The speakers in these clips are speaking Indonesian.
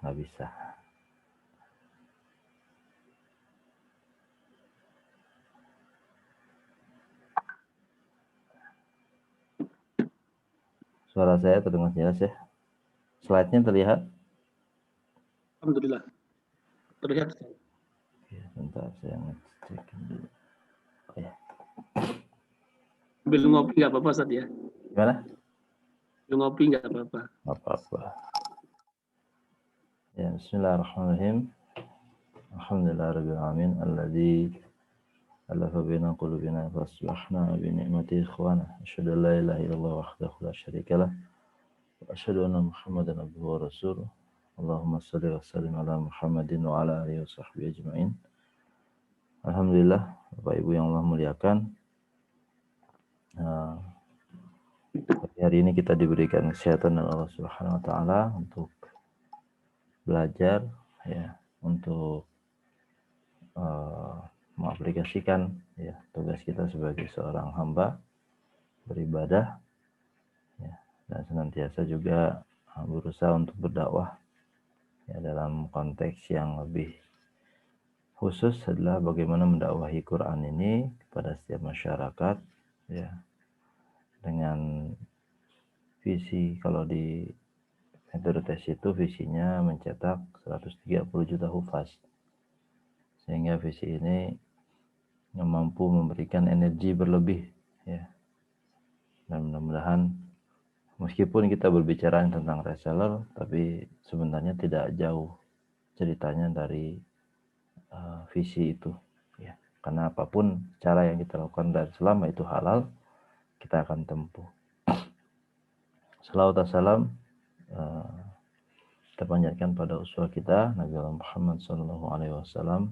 nggak bisa. Suara saya terdengar jelas ya? Slide-nya terlihat? Alhamdulillah. Terlihat. Oke, bentar saya ngecekin dulu. Oh, ya. Sambil ngopi nggak apa-apa, Ustaz ya? Gimana? Sambil ngopi nggak apa-apa. Nggak apa-apa. Ya, bismillahirrahmanirrahim. Alhamdulillahirabbil alamin alladzi alafa baina qulubina faslahna bi ni'mati ikhwana. Asyhadu an la ilaha illallah wahdahu la syarikalah wa asyhadu anna Muhammadan abduhu wa rasuluh. Allahumma shalli wa sallim ala Muhammadin wa ala alihi wa sahbihi ajmain. Alhamdulillah, Bapak Ibu yang Allah muliakan. Hari ini kita diberikan kesehatan dari Allah Subhanahu wa taala untuk belajar ya, untuk mengaplikasikan ya tugas kita sebagai seorang hamba beribadah ya, dan senantiasa juga berusaha untuk berdakwah ya, dalam konteks yang lebih khusus adalah bagaimana mendakwahi Quran ini kepada setiap masyarakat ya, dengan visi, kalau di metode tes itu visinya mencetak 130 juta hufaz, sehingga visi ini yang mampu memberikan energi berlebih ya, dan mudah-mudahan meskipun kita berbicara tentang reseller, tapi sebenarnya tidak jauh ceritanya dari visi itu ya, karena apapun cara yang kita lakukan dan selama itu halal, kita akan tempuh. Salawat wassalam kita panjatkan pada uswah kita Nabi Muhammad SAW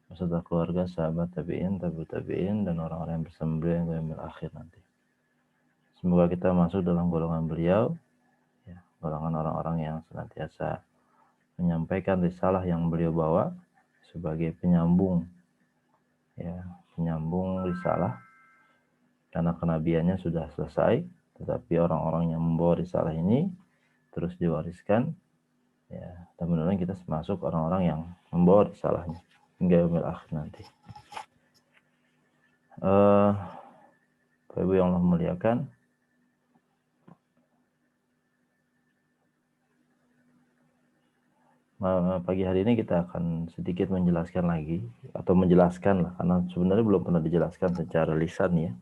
beserta keluarga, sahabat, tabi'in, tabi'in, dan orang-orang yang bersama beliau yang yaumil akhir nanti. Semoga kita masuk dalam golongan beliau ya, golongan orang-orang yang senantiasa menyampaikan risalah yang beliau bawa sebagai penyambung ya, penyambung risalah, karena kenabiannya sudah selesai, tetapi orang-orang yang membawa risalah ini terus diwariskan ya, dan mudah-mudahan kita masuk orang-orang yang membawa risalahnya hingga yaumil akhir nanti. Bapak Ibu yang Allah muliakan, pagi hari ini kita akan sedikit menjelaskan lagi, atau menjelaskan lah, karena sebenarnya belum pernah dijelaskan secara lisan ya,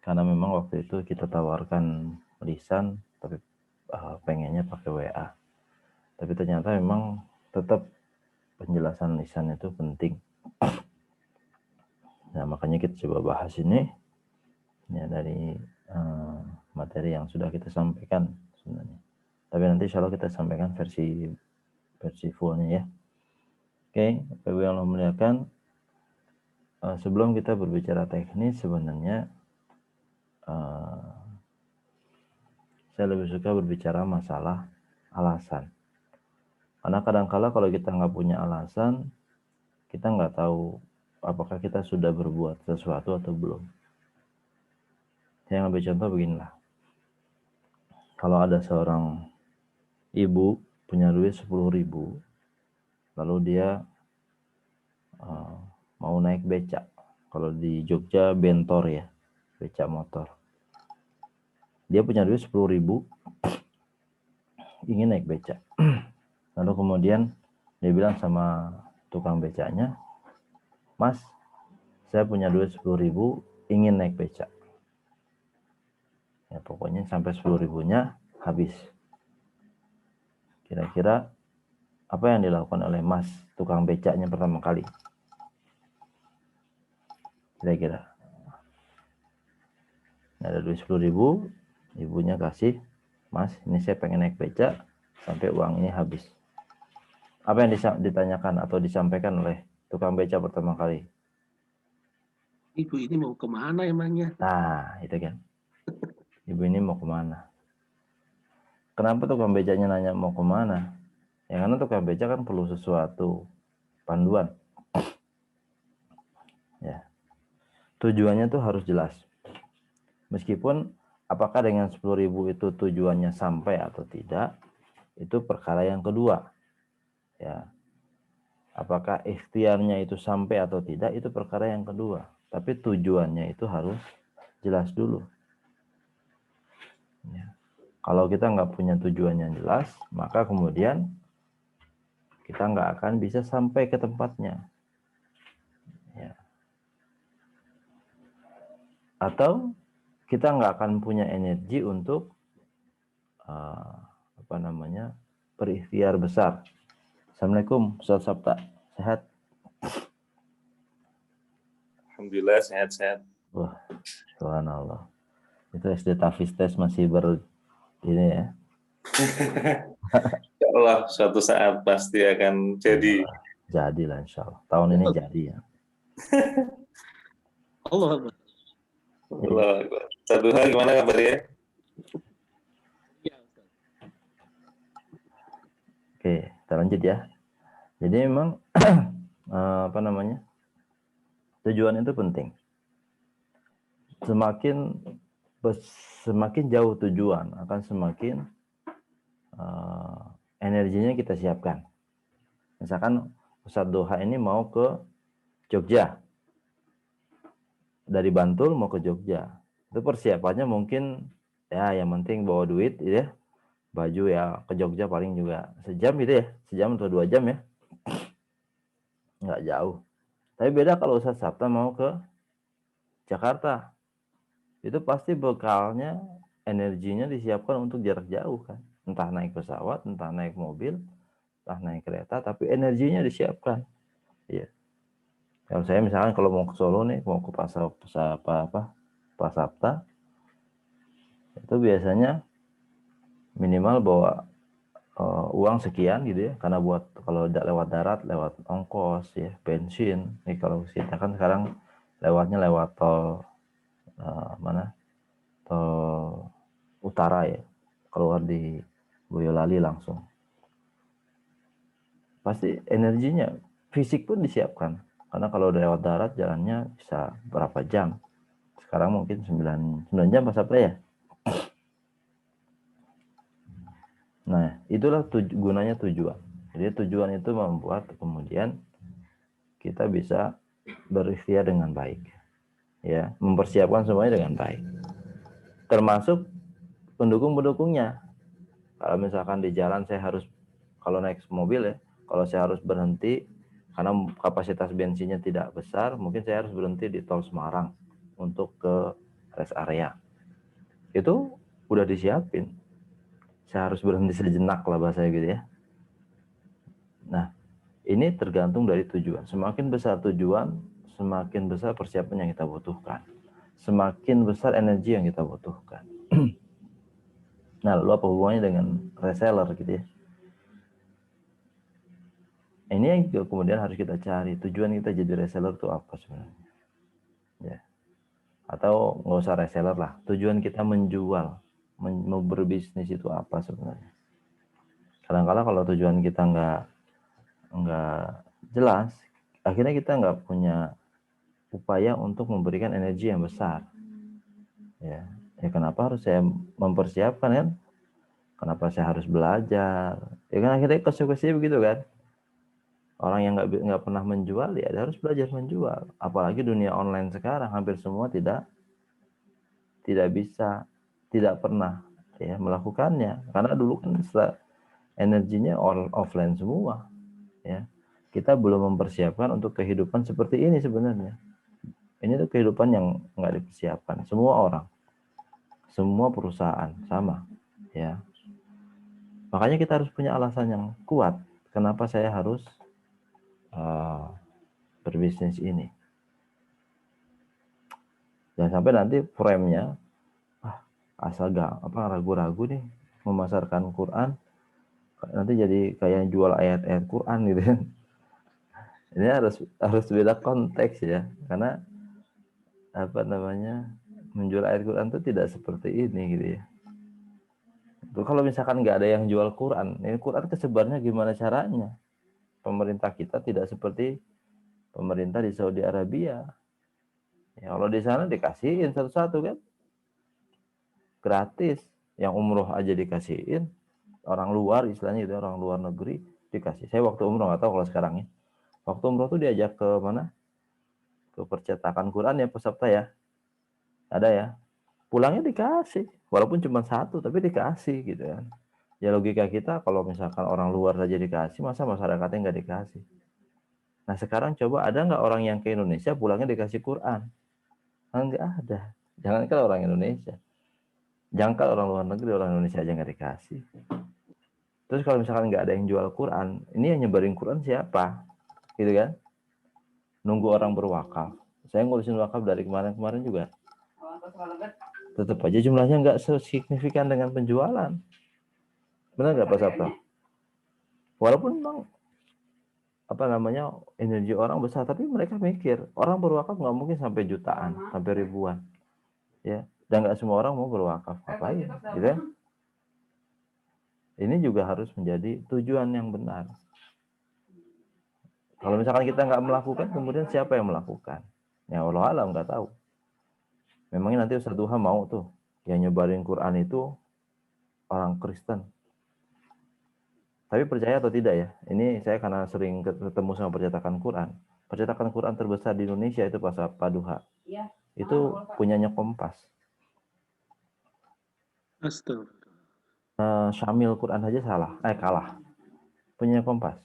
karena memang waktu itu kita tawarkan lisan tapi pengennya pakai WA, tapi ternyata memang tetap penjelasan lisan itu penting. Nah, makanya kita coba bahas ini ya dari materi yang sudah kita sampaikan sebenarnya, tapi nanti insya Allah kita sampaikan versi fullnya ya. Oke, Bapak Ibu yang Allah muliakan, sebelum kita berbicara teknis, sebenarnya saya lebih suka berbicara masalah alasan, karena kadang-kala kalau kita nggak punya alasan, kita nggak tahu apakah kita sudah berbuat sesuatu atau belum. Saya ngambil contoh beginilah, kalau ada seorang ibu punya duit 10.000, lalu dia mau naik becak, kalau di Jogja bentor ya, becak motor. Dia punya duit 10.000, ingin naik becak. Lalu kemudian dia bilang sama tukang becaknya, "Mas, saya punya duit 10.000, ingin naik becak." Ya pokoknya sampai 10.000-nya habis. Kira-kira apa yang dilakukan oleh Mas tukang becaknya pertama kali? Kira-kira ada duit 10.000, ibunya kasih, "Mas, ini saya pengen naik becak sampai uang ini habis." Apa yang ditanyakan atau disampaikan oleh tukang becak pertama kali? Ibu ini mau kemana emangnya? Nah, itu kan. Ibu ini mau kemana? Kenapa tukang becaknya nanya mau kemana? Ya karena tukang becak kan perlu sesuatu, panduan. Ya, tujuannya tuh harus jelas. Meskipun apakah dengan 10.000 itu tujuannya sampai atau tidak, itu perkara yang kedua. Ya, apakah ikhtiarnya itu sampai atau tidak itu perkara yang kedua. Tapi tujuannya itu harus jelas dulu. Ya. Kalau kita nggak punya tujuan yang jelas, maka kemudian kita nggak akan bisa sampai ke tempatnya. Ya. Atau kita nggak akan punya energi untuk berikhtiar besar. Assalamualaikum, Ustaz Sabta. Sehat? Alhamdulillah sehat-sehat. Wah, subhanallah. Itu SD Tafis Tes masih ini ya. Ya Allah, suatu saat pasti akan jadi. Jadilah insya Allah. Tahun ini jadi ya. Allah. Allah. Satu hal gimana kabarnya? Oke, kita lanjut ya. Jadi memang tujuan itu penting. Semakin jauh tujuan akan semakin energinya kita siapkan. Misalkan Ustadz Doha ini mau ke Jogja, dari Bantul mau ke Jogja, itu persiapannya mungkin ya yang penting bawa duit ya, baju ya, ke Jogja paling juga sejam gitu ya, sejam atau 2 jam ya, nggak jauh. Tapi beda kalau Ustadz Sabta mau ke Jakarta, itu pasti bekalnya, energinya disiapkan untuk jarak jauh kan, entah naik pesawat, entah naik mobil, entah naik kereta, tapi energinya disiapkan. Iya. Kalau saya misalkan kalau mau ke Solo nih, mau ke Pasapta, itu biasanya minimal bawa uang sekian gitu ya, karena buat kalau lewat darat, lewat ongkos ya, bensin. Nih kalau kita kan sekarang lewatnya lewat tol tol utara ya, keluar di Boyolali langsung. Pasti energinya, fisik pun disiapkan. Karena kalau udah lewat darat jalannya bisa berapa jam. Sekarang mungkin 9 jam pas apa ya. Nah, itulah gunanya tujuan. Jadi tujuan itu membuat kemudian kita bisa berikhtiar dengan baik. Ya, mempersiapkan semuanya dengan baik. Termasuk pendukung-pendukungnya. Kalau misalkan di jalan saya harus, kalau naik mobil ya, kalau saya harus berhenti karena kapasitas bensinnya tidak besar, mungkin saya harus berhenti di tol Semarang untuk ke rest area. Itu udah disiapin. Saya harus berhenti sejenak lah bahasanya gitu ya. Nah, ini tergantung dari tujuan. Semakin besar tujuan, semakin besar persiapan yang kita butuhkan. Semakin besar energi yang kita butuhkan. Nah, lalu apa hubungannya dengan reseller gitu ya? Ini yang kemudian harus kita cari. Tujuan kita jadi reseller itu apa sebenarnya? Ya. Atau nggak usah reseller lah. Tujuan kita menjual, mau berbisnis itu apa sebenarnya? Kadang-kadang kalau tujuan kita nggak jelas, akhirnya kita nggak punya upaya untuk memberikan energi yang besar. Ya, kenapa harus saya mempersiapkan kan? Kenapa saya harus belajar? Ya kan akhirnya konsekuensinya begitu kan? Orang yang nggak pernah menjual ya harus belajar menjual. Apalagi dunia online sekarang hampir semua tidak bisa, tidak pernah ya melakukannya. Karena dulu kan energinya offline semua. Ya, kita belum mempersiapkan untuk kehidupan seperti ini sebenarnya. Ini tuh kehidupan yang nggak dipersiapkan. Semua orang, semua perusahaan sama. Ya, makanya kita harus punya alasan yang kuat. Kenapa saya harus berbisnis ini. Jangan sampai nanti frame-nya asal ragu-ragu nih memasarkan Quran, nanti jadi kayak jual ayat-ayat Quran gitu kan. Ini harus beda konteks ya, karena menjual ayat Quran itu tidak seperti ini gitu ya. Itu kalau misalkan nggak ada yang jual Quran, ini Quran kesebarnya gimana caranya? Pemerintah kita tidak seperti pemerintah di Saudi Arabia. Ya, kalau di sana dikasihin satu-satu kan, gratis. Yang umroh aja dikasihin, orang luar istilahnya itu, orang luar negeri dikasih. Saya waktu umroh, nggak tahu kalau sekarang ya. Waktu umroh tuh diajak ke mana? Ke percetakan Quran ya peserta ya. Ada ya. Pulangnya dikasih. Walaupun cuma satu, tapi dikasih gitu kan. Ya logika kita kalau misalkan orang luar saja dikasih, masa masyarakatnya nggak dikasih? Nah sekarang coba ada nggak orang yang ke Indonesia pulangnya dikasih Quran? Nah, nggak ada. Jangankan orang Indonesia. Jangankan orang luar negeri, orang Indonesia aja nggak dikasih. Terus kalau misalkan nggak ada yang jual Quran, ini yang nyebarin Quran siapa? Gitu kan? Nunggu orang berwakaf. Saya ngurusin wakaf dari kemarin-kemarin juga. Tetap aja jumlahnya nggak sesignifikan dengan penjualan. Benar nggak Pak Sabta? Walaupun memang apa namanya energi orang besar, tapi mereka mikir orang berwakaf nggak mungkin sampai jutaan, sampai ribuan, ya. Dan nggak semua orang mau berwakaf, ngapain, gitu kan? Ini juga harus menjadi tujuan yang benar. Kalau misalkan kita nggak melakukan, kemudian siapa yang melakukan? Ya Allah alam, nggak tahu. Memangnya nanti Ustaz Duha mau tuh yang nyebarin Quran itu orang Kristen. Tapi percaya atau tidak ya, ini saya karena sering ketemu sama percetakan Quran. Percetakan Quran terbesar di Indonesia itu Pak Duha. Itu punyanya Kompas. Astagfirullah. Syamil Quran aja kalah. Punya Kompas.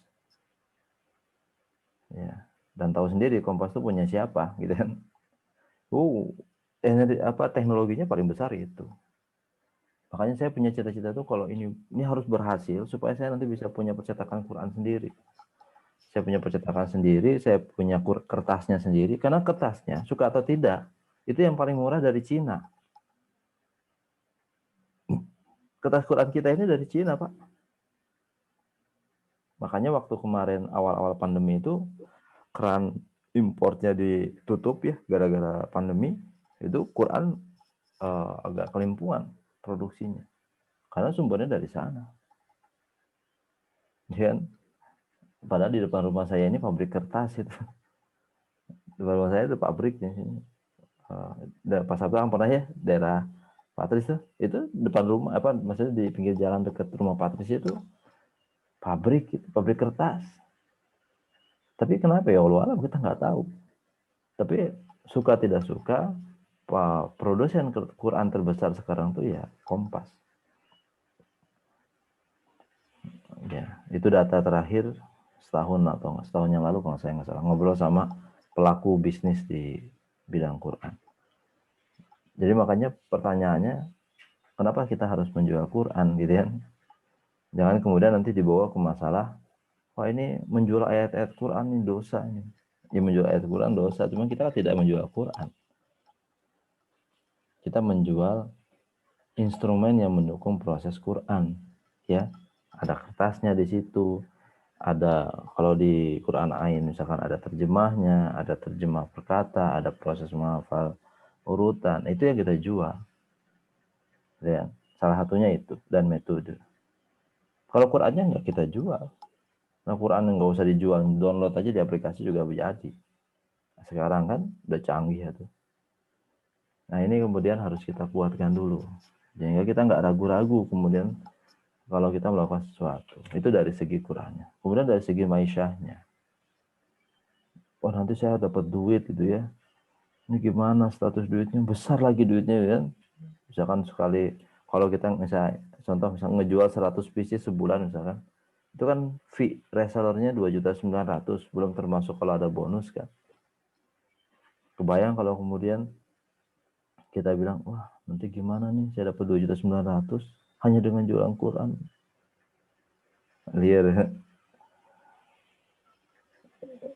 Ya. Dan tahu sendiri Kompas itu punya siapa, gitu kan? Teknologinya paling besar itu. Makanya saya punya cita-cita tuh kalau ini harus berhasil supaya saya nanti bisa punya percetakan Quran sendiri. Saya punya percetakan sendiri, saya punya kertasnya sendiri, karena kertasnya suka atau tidak itu yang paling murah dari Cina. Kertas Quran kita ini dari Cina, Pak. Makanya waktu kemarin awal-awal pandemi itu keran importnya ditutup ya gara-gara pandemi, itu Quran agak kelimpungan produksinya karena sumbernya dari sana. Dan padahal di depan rumah saya ini pabrik kertas itu. Di depan rumah saya itu pabriknya sini. Pas Sabtu pernah ya daerah Patris tuh, itu depan rumah maksudnya di pinggir jalan dekat rumah Patris itu pabrik kertas. Tapi kenapa ya Allah alam kita nggak tahu. Tapi suka tidak suka, produsen Quran terbesar sekarang tuh ya Kompas. Ya, itu data terakhir setahun yang lalu kalau saya nggak salah ngobrol sama pelaku bisnis di bidang Quran. Jadi makanya pertanyaannya, kenapa kita harus menjual Quran gitu kan? Jangan kemudian nanti dibawa ke masalah, wah ini menjual ayat-ayat Quran ini dosa ini. Ya menjual ayat Quran dosa, cuma kita tidak menjual Quran. Kita menjual instrumen yang mendukung proses Quran, ya. Ada kertasnya di situ, ada kalau di Quran Ain misalkan ada terjemahnya, ada terjemah perkata, ada proses menghafal urutan, itu yang kita jual. Ya, salah satunya itu dan metode. Kalau Qurannya nggak kita jual. Nah, Quran nggak usah dijual, download aja di aplikasi juga jadi. Nah, sekarang kan udah canggih ya tuh. Nah, ini kemudian harus kita kuatkan dulu. Sehingga kita nggak ragu-ragu kemudian kalau kita melakukan sesuatu. Itu dari segi Qurannya. Kemudian dari segi maisyahnya. Oh, nanti saya dapat duit gitu ya. Ini gimana status duitnya? Besar lagi duitnya kan. Misalkan sekali, kalau kita misalnya ngejual 100 pieces sebulan misalkan. Itu kan fee resellernya 2.900.000, belum termasuk kalau ada bonus kan. Kebayang kalau kemudian kita bilang, wah nanti gimana nih saya dapat 2.900.000 hanya dengan jualan Quran. Lihat,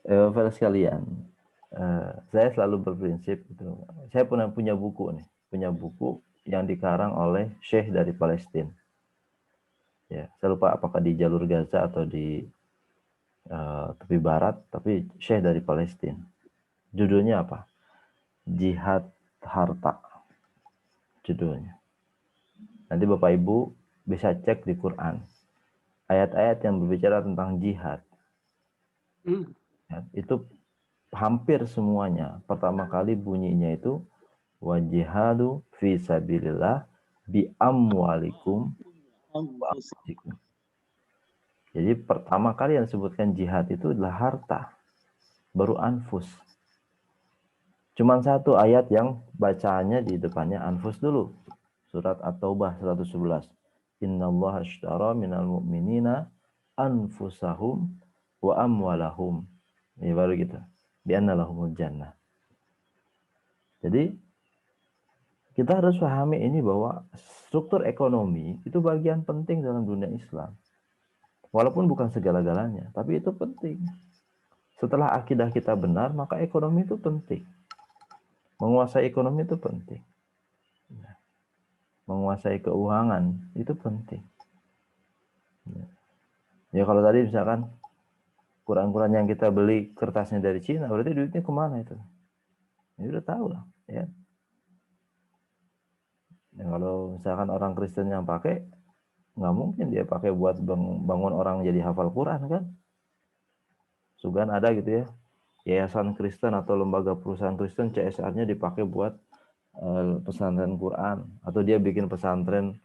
Bapak sekalian, saya selalu berprinsip gitu. Saya punya buku yang dikarang oleh Syekh dari Palestina. Ya, saya lupa apakah di jalur Gaza atau di tepi barat, tapi Syekh dari Palestina. Judulnya apa? Jihad Harta. Judulnya. Nanti Bapak Ibu bisa cek di Quran. Ayat-ayat yang berbicara tentang jihad. Ya, itu hampir semuanya. Pertama kali bunyinya itu wajihadu fi sabilillah bi amwalikum wa anfusikum. Jadi pertama kali yang disebutkan jihad itu adalah harta, baru anfus. Cuman satu ayat yang bacaannya di depannya anfus dulu. Surat At-Taubah 111. Innallaha ashtara minal mu'minina anfusahum wa amwalahum. Ini baru gitu. Bi'anna lahumul jannah. Jadi kita harus pahami ini bahwa struktur ekonomi itu bagian penting dalam dunia Islam. Walaupun bukan segala-galanya, tapi itu penting. Setelah akidah kita benar, maka ekonomi itu penting. Menguasai ekonomi itu penting. Menguasai keuangan itu penting. Ya kalau tadi misalkan Quran-Quran yang kita beli kertasnya dari Cina, berarti duitnya kemana itu? Ya udah tahu lah. Ya. Dan kalau misalkan orang Kristen yang pakai, nggak mungkin dia pakai buat bangun orang jadi hafal Quran kan? Sugan ada gitu ya, yayasan Kristen atau lembaga perusahaan Kristen CSR-nya dipakai buat pesantren Quran, atau dia bikin pesantren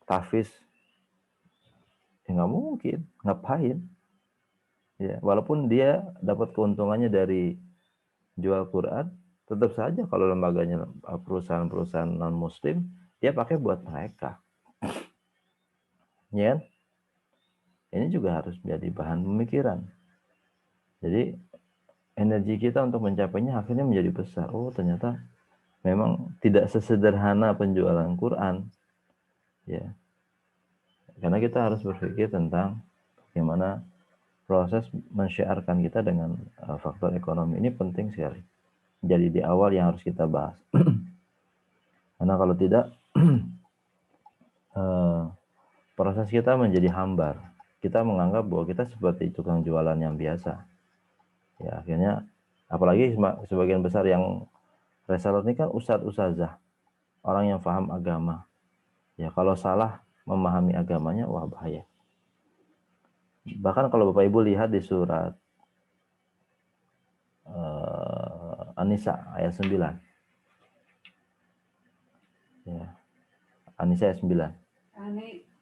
tahfiz, ya nggak mungkin, ngapain? Ya, walaupun dia dapat keuntungannya dari jual Quran, tetap saja kalau lembaganya perusahaan-perusahaan non Muslim, dia pakai buat mereka, ya. Ini juga harus menjadi bahan pemikiran. Jadi energi kita untuk mencapainya akhirnya menjadi besar. Oh ternyata memang tidak sesederhana penjualan Quran, ya. Karena kita harus berpikir tentang bagaimana proses mensyiarkan kita dengan faktor ekonomi. Ini penting sekali. Jadi di awal yang harus kita bahas. Karena kalau tidak, proses kita menjadi hambar. Kita menganggap bahwa kita seperti tukang jualan yang biasa. Ya akhirnya, apalagi sebagian besar yang reseller ini kan ustadz-ustazah, orang yang paham agama. Ya kalau salah memahami agamanya, wah bahaya. Bahkan kalau Bapak Ibu lihat di surat An-Nisa ayat 9. Ya. An-Nisa ayat 9.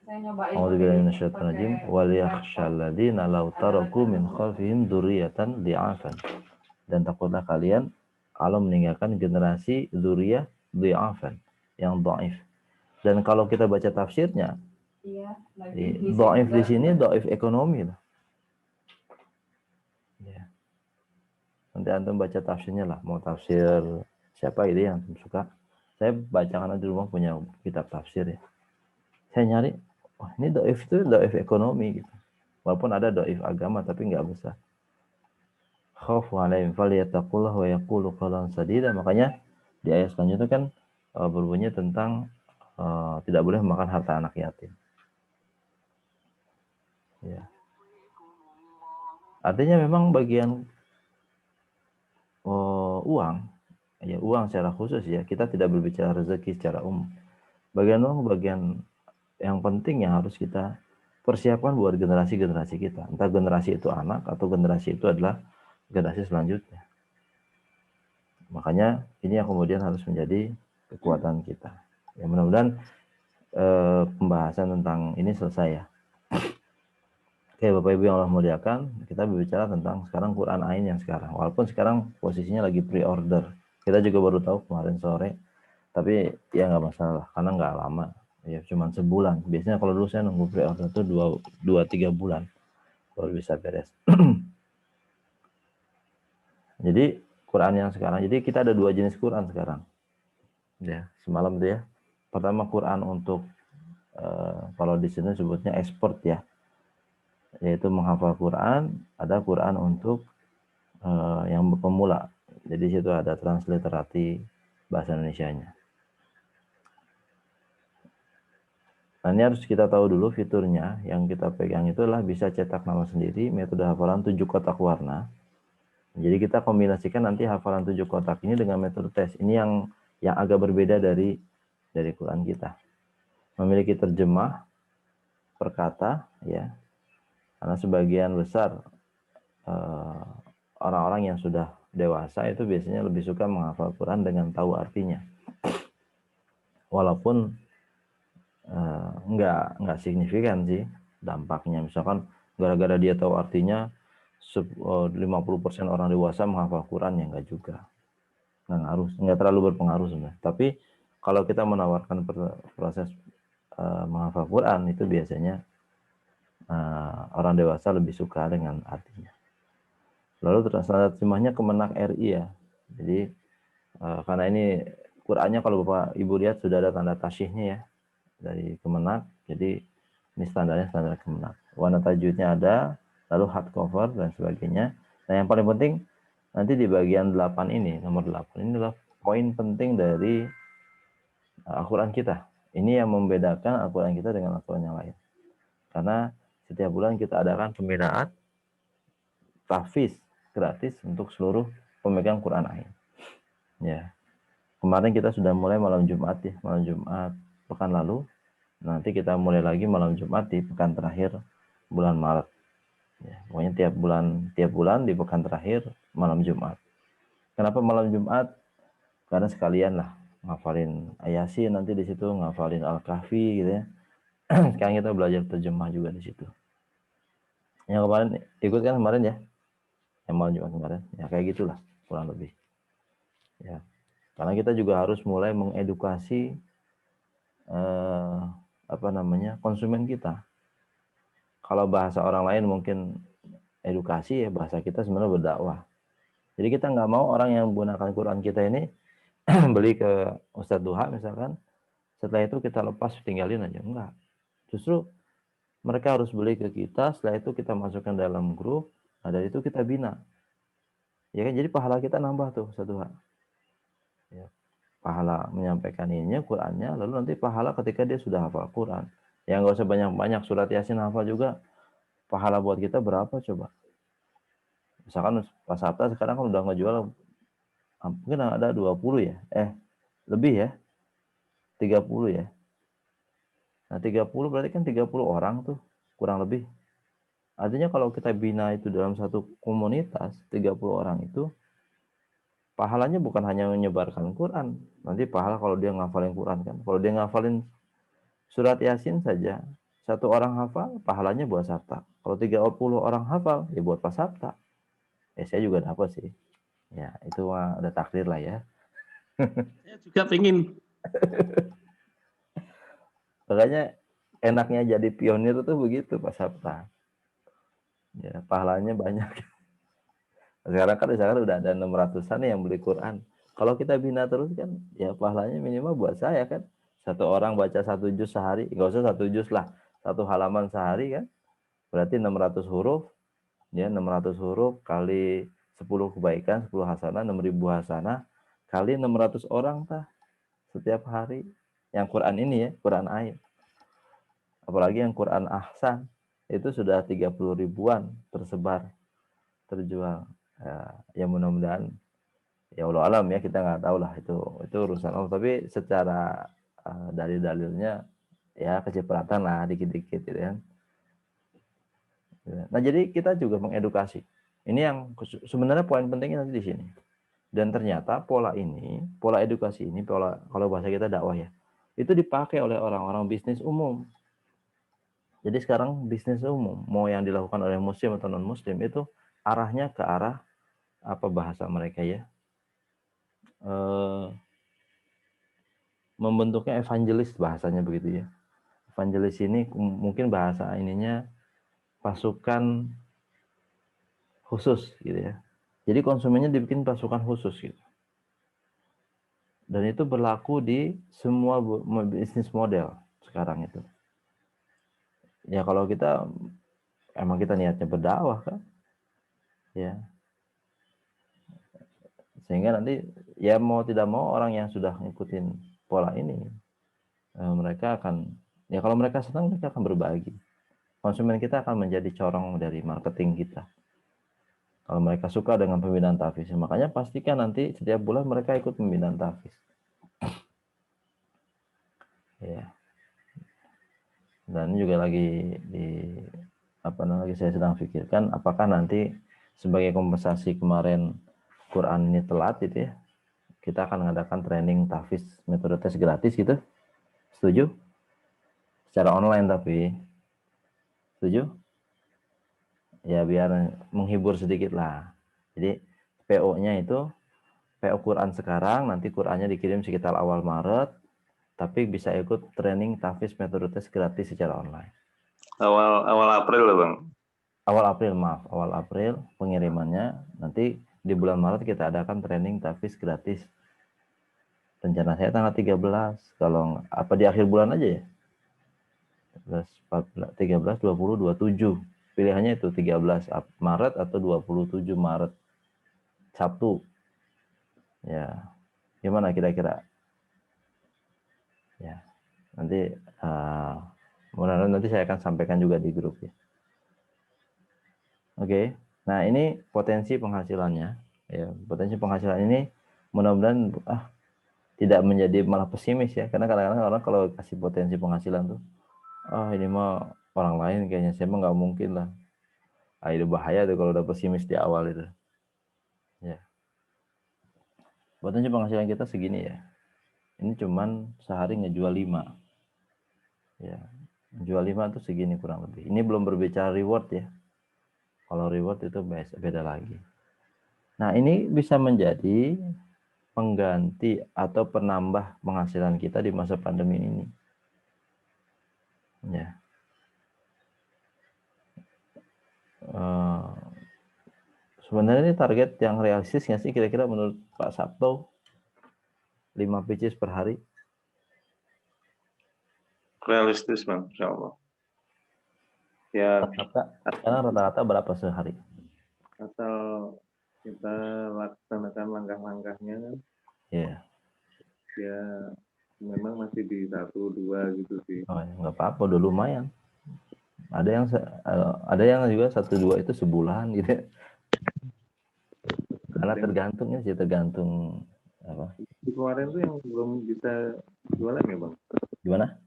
A'udzubillahi minasyaitonir rajim wal yakhshal ladzina law taraku min khalfihim dzurriyyatan dhi'afan. Dan takutlah kalian kalau meninggalkan generasi dzurriyyah dhi'afan, yang dhaif. Dan kalau kita baca tafsirnya, dhaif di sini dhaif ekonomi lah. Ya. Nanti antum baca tafsirnya lah, mau tafsir siapa gitu yang antum suka. Saya bacakan di rumah punya kitab tafsir ya. Saya nyari, wah ini dhaif itu dhaif ekonomi gitu. Walaupun ada dhaif agama tapi nggak besar. Khaufu alaihim falyattaqullah wa yaqulu qawlan sadida. Makanya di ayat selanjutnya kan berbunyi tentang tidak boleh memakan harta anak yatim. Ya. Artinya memang bagian uang, ya uang secara khusus ya, kita tidak berbicara rezeki secara umum. Bagian uang bagian yang penting yang harus kita persiapkan buat generasi-generasi kita. Entah generasi itu anak atau generasi itu adalah generasi selanjutnya. Makanya ini yang kemudian harus menjadi kekuatan kita. Ya mudah-mudahan pembahasan tentang ini selesai ya. Oke Bapak Ibu yang Allah muliakan, kita berbicara tentang sekarang Quran Ain yang sekarang. Walaupun sekarang posisinya lagi pre-order. Kita juga baru tahu kemarin sore. Tapi ya nggak masalah, karena nggak lama. Ya cuma sebulan. Biasanya kalau dulu saya nunggu pre-order itu 2-3 bulan baru bisa beres. Jadi Quran yang sekarang, jadi kita ada 2 jenis Quran sekarang. Ya, semalam tuh ya. Pertama Quran untuk kalau di sini sebutnya expert ya. Yaitu menghafal Quran, ada Quran untuk yang pemula. Jadi situ ada transliterasi bahasa Indonesianya. Nah, ini harus kita tahu dulu fiturnya. Yang kita pegang itu adalah bisa cetak nama sendiri, metode hafalan 7 kotak warna. Jadi kita kombinasikan nanti hafalan 7 kotak ini dengan metode tes. Ini yang agak berbeda dari Quran kita. Memiliki terjemah per kata ya. Karena sebagian besar orang-orang yang sudah dewasa itu biasanya lebih suka menghafal Quran dengan tahu artinya. Walaupun nggak signifikan sih dampaknya. Misalkan gara-gara dia tahu artinya 50% orang dewasa menghafal Quran, ya enggak juga. Enggak terlalu berpengaruh sebenarnya. Tapi kalau kita menawarkan proses menghafal Quran, itu biasanya orang dewasa lebih suka dengan artinya. Lalu standar terjemahnya Kemenak RI ya. Jadi karena ini Qurannya kalau Bapak Ibu lihat sudah ada tanda tasyihnya ya dari Kemenak. Jadi ini standarnya standar Kemenak. Warna tajwidnya ada, lalu hardcover dan sebagainya. Nah, yang paling penting nanti di bagian 8 ini, nomor 8 ini adalah poin penting dari Al-Quran kita. Ini yang membedakan Al-Quran kita dengan Al-Quran yang lain. Karena setiap bulan kita adakan pembinaan tahfiz gratis untuk seluruh pemegang Quran Ain. Ya. Kemarin kita sudah mulai malam Jumat ya, malam Jumat pekan lalu. Nanti kita mulai lagi malam Jumat di pekan terakhir bulan Maret. Ya, pokoknya tiap bulan di pekan terakhir malam Jumat. Kenapa malam Jumat? Karena sekalian lah ngafalin Yasin nanti di situ, ngafalin Al-Kahfi gitu ya. Sekarang kita belajar terjemah juga di situ. Yang kemarin ikut kan kemarin ya, yang malam Jumat kemarin, ya kayak gitulah kurang lebih. Ya, karena kita juga harus mulai mengedukasi konsumen kita. Kalau bahasa orang lain mungkin edukasi, ya bahasa kita sebenarnya berdakwah. Jadi kita nggak mau orang yang menggunakan Quran kita ini beli ke Ustadz Duha misalkan, setelah itu kita lepas tinggalin aja, enggak. Justru mereka harus beli ke kita, setelah itu kita masukkan dalam grup, nah dari itu kita bina. Ya kan, jadi pahala kita nambah tuh Ustadz Duha. Ya, pahala menyampaikan ininya Qurannya, lalu nanti pahala ketika dia sudah hafal Quran. Ya nggak usah banyak-banyak, surat Yasin hafal juga, pahala buat kita berapa coba? Misalkan Pak Sabta sekarang kan udah ngejual mungkin ada 20 ya, lebih ya, 30 ya. Nah 30 berarti kan 30 orang tuh, kurang lebih. Artinya kalau kita bina itu dalam satu komunitas, 30 orang itu, pahalanya bukan hanya menyebarkan Quran. Nanti pahala kalau dia ngafalin Quran kan. Kalau dia ngafalin surat Yasin saja, satu orang hafal, pahalanya buat Sabta. Kalau 30 orang hafal, ya buat Pak Sabta. Saya juga dapat sih. Ya, itu mah udah takdir lah ya. Saya juga pengen. Makanya enaknya jadi pionir itu begitu Pak Sabta. Ya, pahalanya banyak. Sekarang kan misalkan udah ada 600-an yang beli Quran. Kalau kita bina terus kan, ya pahalanya minimal buat saya kan. Satu orang baca 1 juz sehari, nggak usah 1 juz lah, 1 halaman sehari kan. Berarti 600 huruf, ya 600 huruf kali 10 kebaikan, 10 hasanah, 6.000 hasanah, kali 600 orang tah setiap hari. Yang Quran ini ya, Quran Ain. Apalagi yang Quran Ahsan, itu sudah 30 ribuan tersebar, terjual. Ya mudah-mudahan, ya Allah alam ya, kita nggak tahu lah, itu urusan Allah. Tapi secara dari dalilnya ya kecipratan lah dikit-dikit gitu kan. Nah jadi kita juga mengedukasi. Ini yang sebenarnya poin pentingnya nanti di sini. Dan ternyata pola edukasi ini, kalau bahasa kita dakwah ya, itu dipakai oleh orang-orang bisnis umum. Jadi sekarang bisnis umum, mau yang dilakukan oleh muslim atau non muslim, itu arahnya ke arah apa bahasa mereka ya, membentuknya evangelis bahasanya begitu ya. Evangelis ini mungkin bahasa ininya pasukan khusus gitu ya. Jadi konsumennya dibikin pasukan khusus gitu. Dan itu berlaku di semua bisnis model sekarang itu. Ya kalau kita emang kita niatnya berdakwah kan, ya. Sehingga nanti ya mau tidak mau orang yang sudah ngikutin pola ini, mereka akan, ya kalau mereka senang mereka akan berbagi. Konsumen kita akan menjadi corong dari marketing kita. Kalau mereka suka dengan pembinaan tahfiz, makanya pastikan nanti setiap bulan mereka ikut pembinaan tahfiz. Ya. Dan juga lagi saya sedang pikirkan apakah nanti sebagai kompensasi kemarin Quran ini telat gitu ya, kita akan mengadakan training tahfiz metode tes gratis gitu. Setuju? Secara online tapi. Setuju? ya biar menghibur sedikit lah. Jadi PO-nya itu PO Quran sekarang, nanti Qurannya dikirim sekitar awal Maret, tapi bisa ikut training tahfiz metode tes gratis secara online. Awal April lah Bang. Awal April pengirimannya, nanti di bulan Maret kita adakan training tahfiz gratis. Rencana saya tanggal 13, kalau apa di akhir bulan aja ya. 13, 14, 20, 27. Pilihannya itu 13 Maret atau 27 Maret. Sabtu. Ya. Gimana kira-kira? Ya. Nanti mudah-mudahan nanti saya akan sampaikan juga di grup ya. Oke. Nah, ini potensi penghasilannya. Ya, potensi penghasilan ini mudah-mudahan tidak menjadi malah pesimis ya. Karena kadang-kadang orang kalau kasih potensi penghasilan tuh, ini mah orang lain kayaknya, saya mah nggak mungkin lah. Itu bahaya tuh kalau udah pesimis di awal itu. Ya. Potensi penghasilan kita segini ya. Ini cuman sehari ngejual 5. Ya. Jual 5 tuh segini kurang lebih. Ini belum berbicara reward ya. Kalau reward itu beda lagi. Nah, ini bisa menjadi pengganti atau penambah penghasilan kita di masa pandemi ini. Ya. Sebenarnya ini target yang realistis nggak sih kira-kira menurut Pak Sabto? 5 pcs per hari? Realistis Bang, insya Allah. Ya, karena rata-rata berapa sehari? asal kita laksanakan langkah-langkahnya kan. Iya. Ya, memang masih di 1-2 gitu sih. Oh, nggak apa-apa, udah lumayan. Ada yang juga 1-2 itu sebulan gitu. Karena tergantungnya sih, tergantung apa. Di kemarin tuh yang belum bisa jualan ya Bang? Gimana?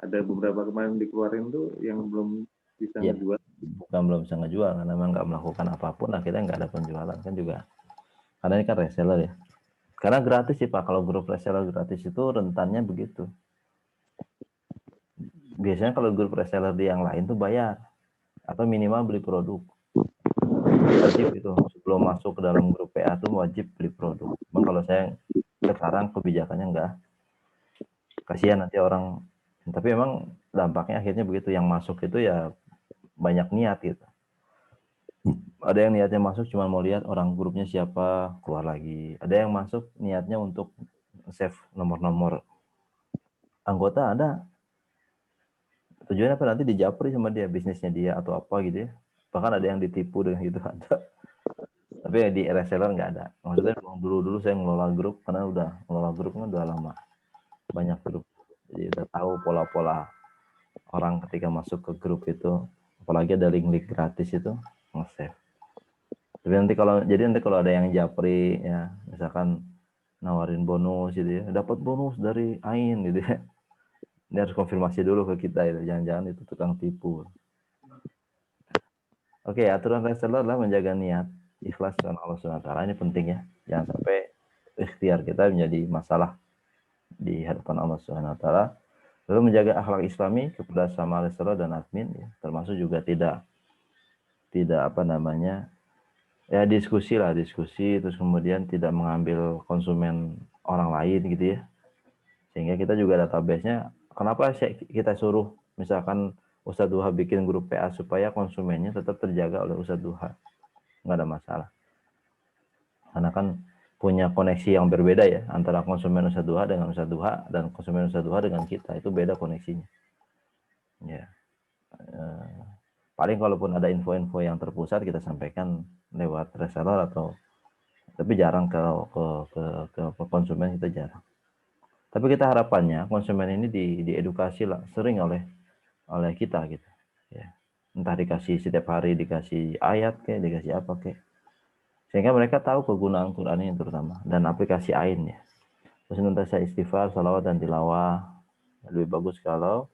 Ada beberapa kemarin dikeluarin tuh yang belum bisa ngejual. Bukan belum bisa ngejual, karena memang nggak melakukan apapun, akhirnya nggak ada penjualan kan juga. Karena ini kan reseller ya. Karena gratis sih Pak, kalau grup reseller gratis itu rentannya begitu. Biasanya kalau grup reseller di yang lain tuh bayar, atau minimal beli produk. Wajib itu, sebelum masuk ke dalam grup PA tuh wajib beli produk. Bang, kalau saya sekarang kebijakannya enggak. Kasihan nanti orang, tapi memang dampaknya akhirnya begitu, yang masuk itu ya banyak niat gitu. Ada yang niatnya masuk cuma mau lihat orang grupnya siapa, keluar lagi. Ada yang masuk niatnya untuk save nomor-nomor anggota, ada. Tujuannya apa? Nanti dijapri sama dia, bisnisnya dia atau apa gitu ya. Bahkan ada yang ditipu dengan gitu, ada. Tapi di reseller nggak ada. Maksudnya dulu saya ngelola grup, karena udah ngelola grupnya udah lama. Banyak grup. Jadi udah tahu pola-pola orang ketika masuk ke grup itu, apalagi ada link-link gratis itu, nge-save. Tapi nanti kalau ada yang japri ya, misalkan nawarin bonus gitu ya, dapat bonus dari AIN gitu ya. Ini harus konfirmasi dulu ke kita itu, jangan-jangan itu tukang tipu. Oke, aturan reseller adalah menjaga niat, ikhlas karena Allah SWT. Ini penting ya, jangan sampai ikhtiar kita menjadi masalah di hadapan Allah SWT. Lalu menjaga akhlak Islami kepada sama reseller dan admin, ya, termasuk juga tidak diskusi, terus kemudian tidak mengambil konsumen orang lain gitu ya. Sehingga kita juga database-nya, kenapa kita suruh misalkan Ustadz Duha bikin grup PA supaya konsumennya tetap terjaga oleh Ustadz Duha, nggak ada masalah. Karena kan punya koneksi yang berbeda ya, antara konsumen Ustadz Duha dengan Ustadz Duha dan konsumen Ustadz Duha dengan kita, itu beda koneksinya. Ya. Paling kalaupun ada info-info yang terpusat kita sampaikan lewat reseller tapi jarang ke konsumen, kita jarang. Tapi kita harapannya konsumen ini diedukasi lah sering oleh kita gitu ya. Entah dikasih setiap hari, dikasih ayat kayak, dikasih apa kayak, sehingga mereka tahu kegunaan Quran ini terutama, dan aplikasi AIN ya. Terus senantiasa istighfar, salawat dan tilawah. Lebih bagus kalau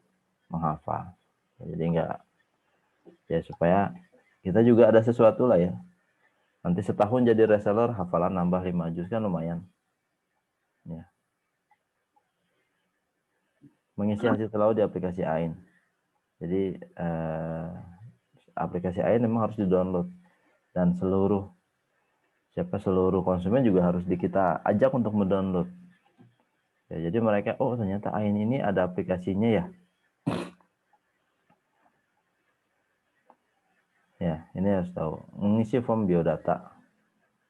menghafal. Jadi enggak ya, supaya kita juga ada sesuatu lah ya. Nanti setahun jadi reseller, hafalan nambah 5 juz kan lumayan. Ya. Mengisi hasil tilawah di aplikasi AIN. Jadi aplikasi AIN memang harus di-download, dan seluruh konsumen juga harus kita ajak untuk mendownload. Ya, jadi mereka, oh ternyata AIN ini ada aplikasinya ya. Ya, ini harus tahu. Mengisi form biodata.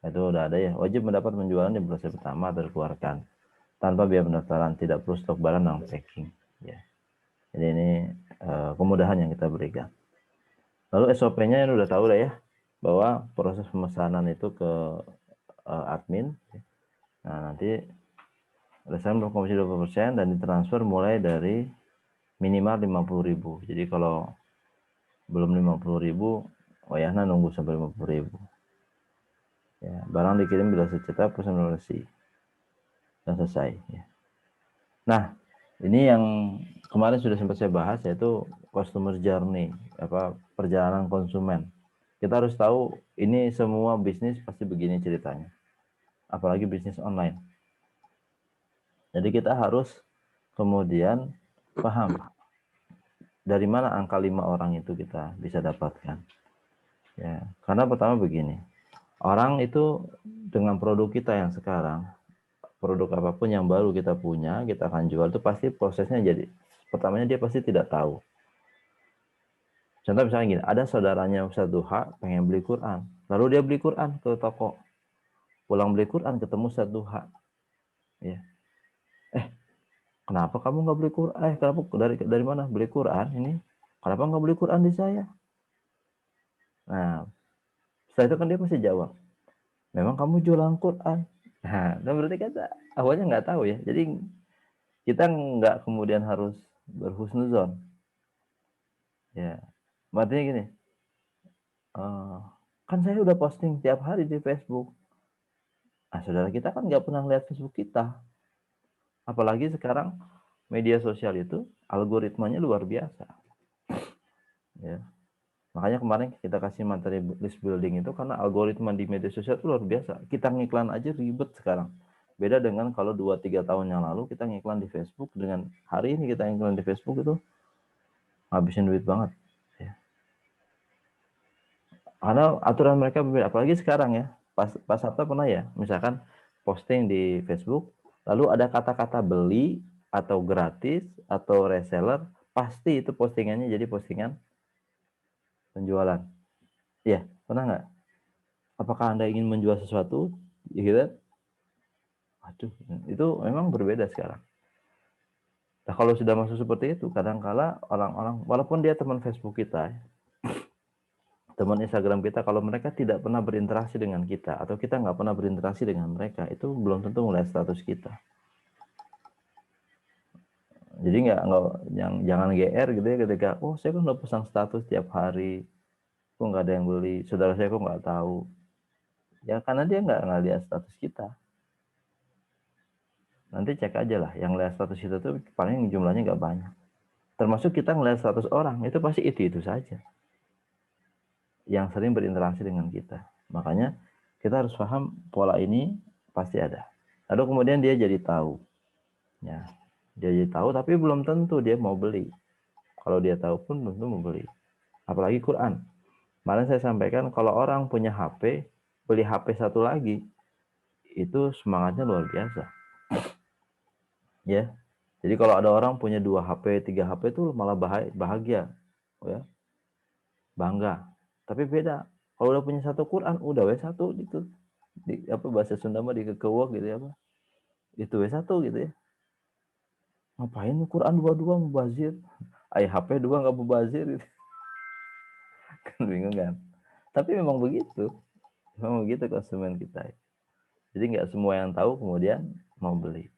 Itu udah ada ya. Wajib mendapat penjualan di bulan pertama terkeluarkan. Tanpa biaya pendaftaran, tidak perlu stok barang dan packing. Ya. Jadi ini kemudahan yang kita berikan. Lalu SOP-nya ini udah tahu lah ya, bahwa proses pemesanan itu ke admin. Nah, nanti resahan berkomisi 20% dan ditransfer mulai dari minimal 50.000. Jadi kalau belum 50.000, wayahna nunggu sampai 50.000. Ya, barang dikirim bila tercetak personalisasi dan selesai. Ya. Nah, ini yang kemarin sudah sempat saya bahas, yaitu customer journey, perjalanan konsumen. Kita harus tahu ini semua bisnis pasti begini ceritanya, apalagi bisnis online. Jadi kita harus kemudian paham dari mana angka 5 orang itu kita bisa dapatkan. Ya, karena pertama begini, orang itu dengan produk kita yang sekarang, produk apapun yang baru kita punya, kita akan jual, itu pasti prosesnya jadi, pertamanya dia pasti tidak tahu. Contoh misalnya gini, ada saudaranya Ustaz Duha pengen beli Quran, lalu dia beli Quran ke toko, pulang beli Quran ketemu Ustaz Duha, ya, kenapa kamu nggak beli Quran? Kenapa dari mana beli Quran ini? Kenapa nggak beli Quran di saya? Nah, setelah itu kan dia pasti jawab, memang kamu jualan Quran. Nah, berarti kata awalnya nggak tahu ya. Jadi kita nggak kemudian harus berhusnuzon. Ya, artinya gini, kan saya udah posting tiap hari di Facebook. Nah, saudara kita kan nggak pernah lihat Facebook kita. Apalagi sekarang media sosial itu algoritmanya luar biasa. Ya. Makanya kemarin kita kasih materi list building itu karena algoritma di media sosial itu luar biasa. Kita ngiklan aja ribet sekarang. Beda dengan kalau 2-3 tahun yang lalu kita ngiklan di Facebook, dengan hari ini kita ngiklan di Facebook itu ngabisin duit banget. Ya. Karena aturan mereka berbeda. Apalagi sekarang ya. Pas Sabta pernah ya, misalkan posting di Facebook, lalu ada kata-kata beli atau gratis atau reseller, pasti itu postingannya jadi postingan penjualan. Iya, pernah nggak? Apakah Anda ingin menjual sesuatu? Ya gitu. Aduh, itu memang berbeda sekarang. Nah, kalau sudah masuk seperti itu, kadang-kala orang-orang, walaupun dia teman Facebook kita, teman Instagram kita, kalau mereka tidak pernah berinteraksi dengan kita, atau kita nggak pernah berinteraksi dengan mereka, itu belum tentu melihat status kita. Jadi jangan GR gitu ya ketika, oh saya kan udah pasang status tiap hari, kok nggak ada yang beli, saudara saya kok nggak tahu. Ya karena dia nggak lihat status kita. Nanti cek aja lah, yang lihat status kita tuh paling jumlahnya nggak banyak. Termasuk kita ngelihat status orang, itu pasti itu saja yang sering berinteraksi dengan kita. Makanya kita harus paham pola ini pasti ada. Lalu kemudian dia jadi tahu. Ya, dia jadi tahu tapi belum tentu dia mau beli. Kalau dia tahu pun belum tentu mau beli. Apalagi Quran. Kemarin saya sampaikan kalau orang punya HP, beli HP satu lagi, itu semangatnya luar biasa. Ya. Jadi kalau ada orang punya 2 HP, 3 HP itu malah bahagia. Ya. Bangga. Tapi beda. Kalau udah punya satu Quran, udah satu gitu. Bahasa Sunda mah dikekewok gitu ya, apa? Itu satu gitu ya. Ngapain Quran dua-dua mubazir? HP 2 nggak mubazir gitu. Kan bingung kan? Tapi memang begitu. Memang begitu konsumen kita. Jadi nggak semua yang tahu kemudian mau beli.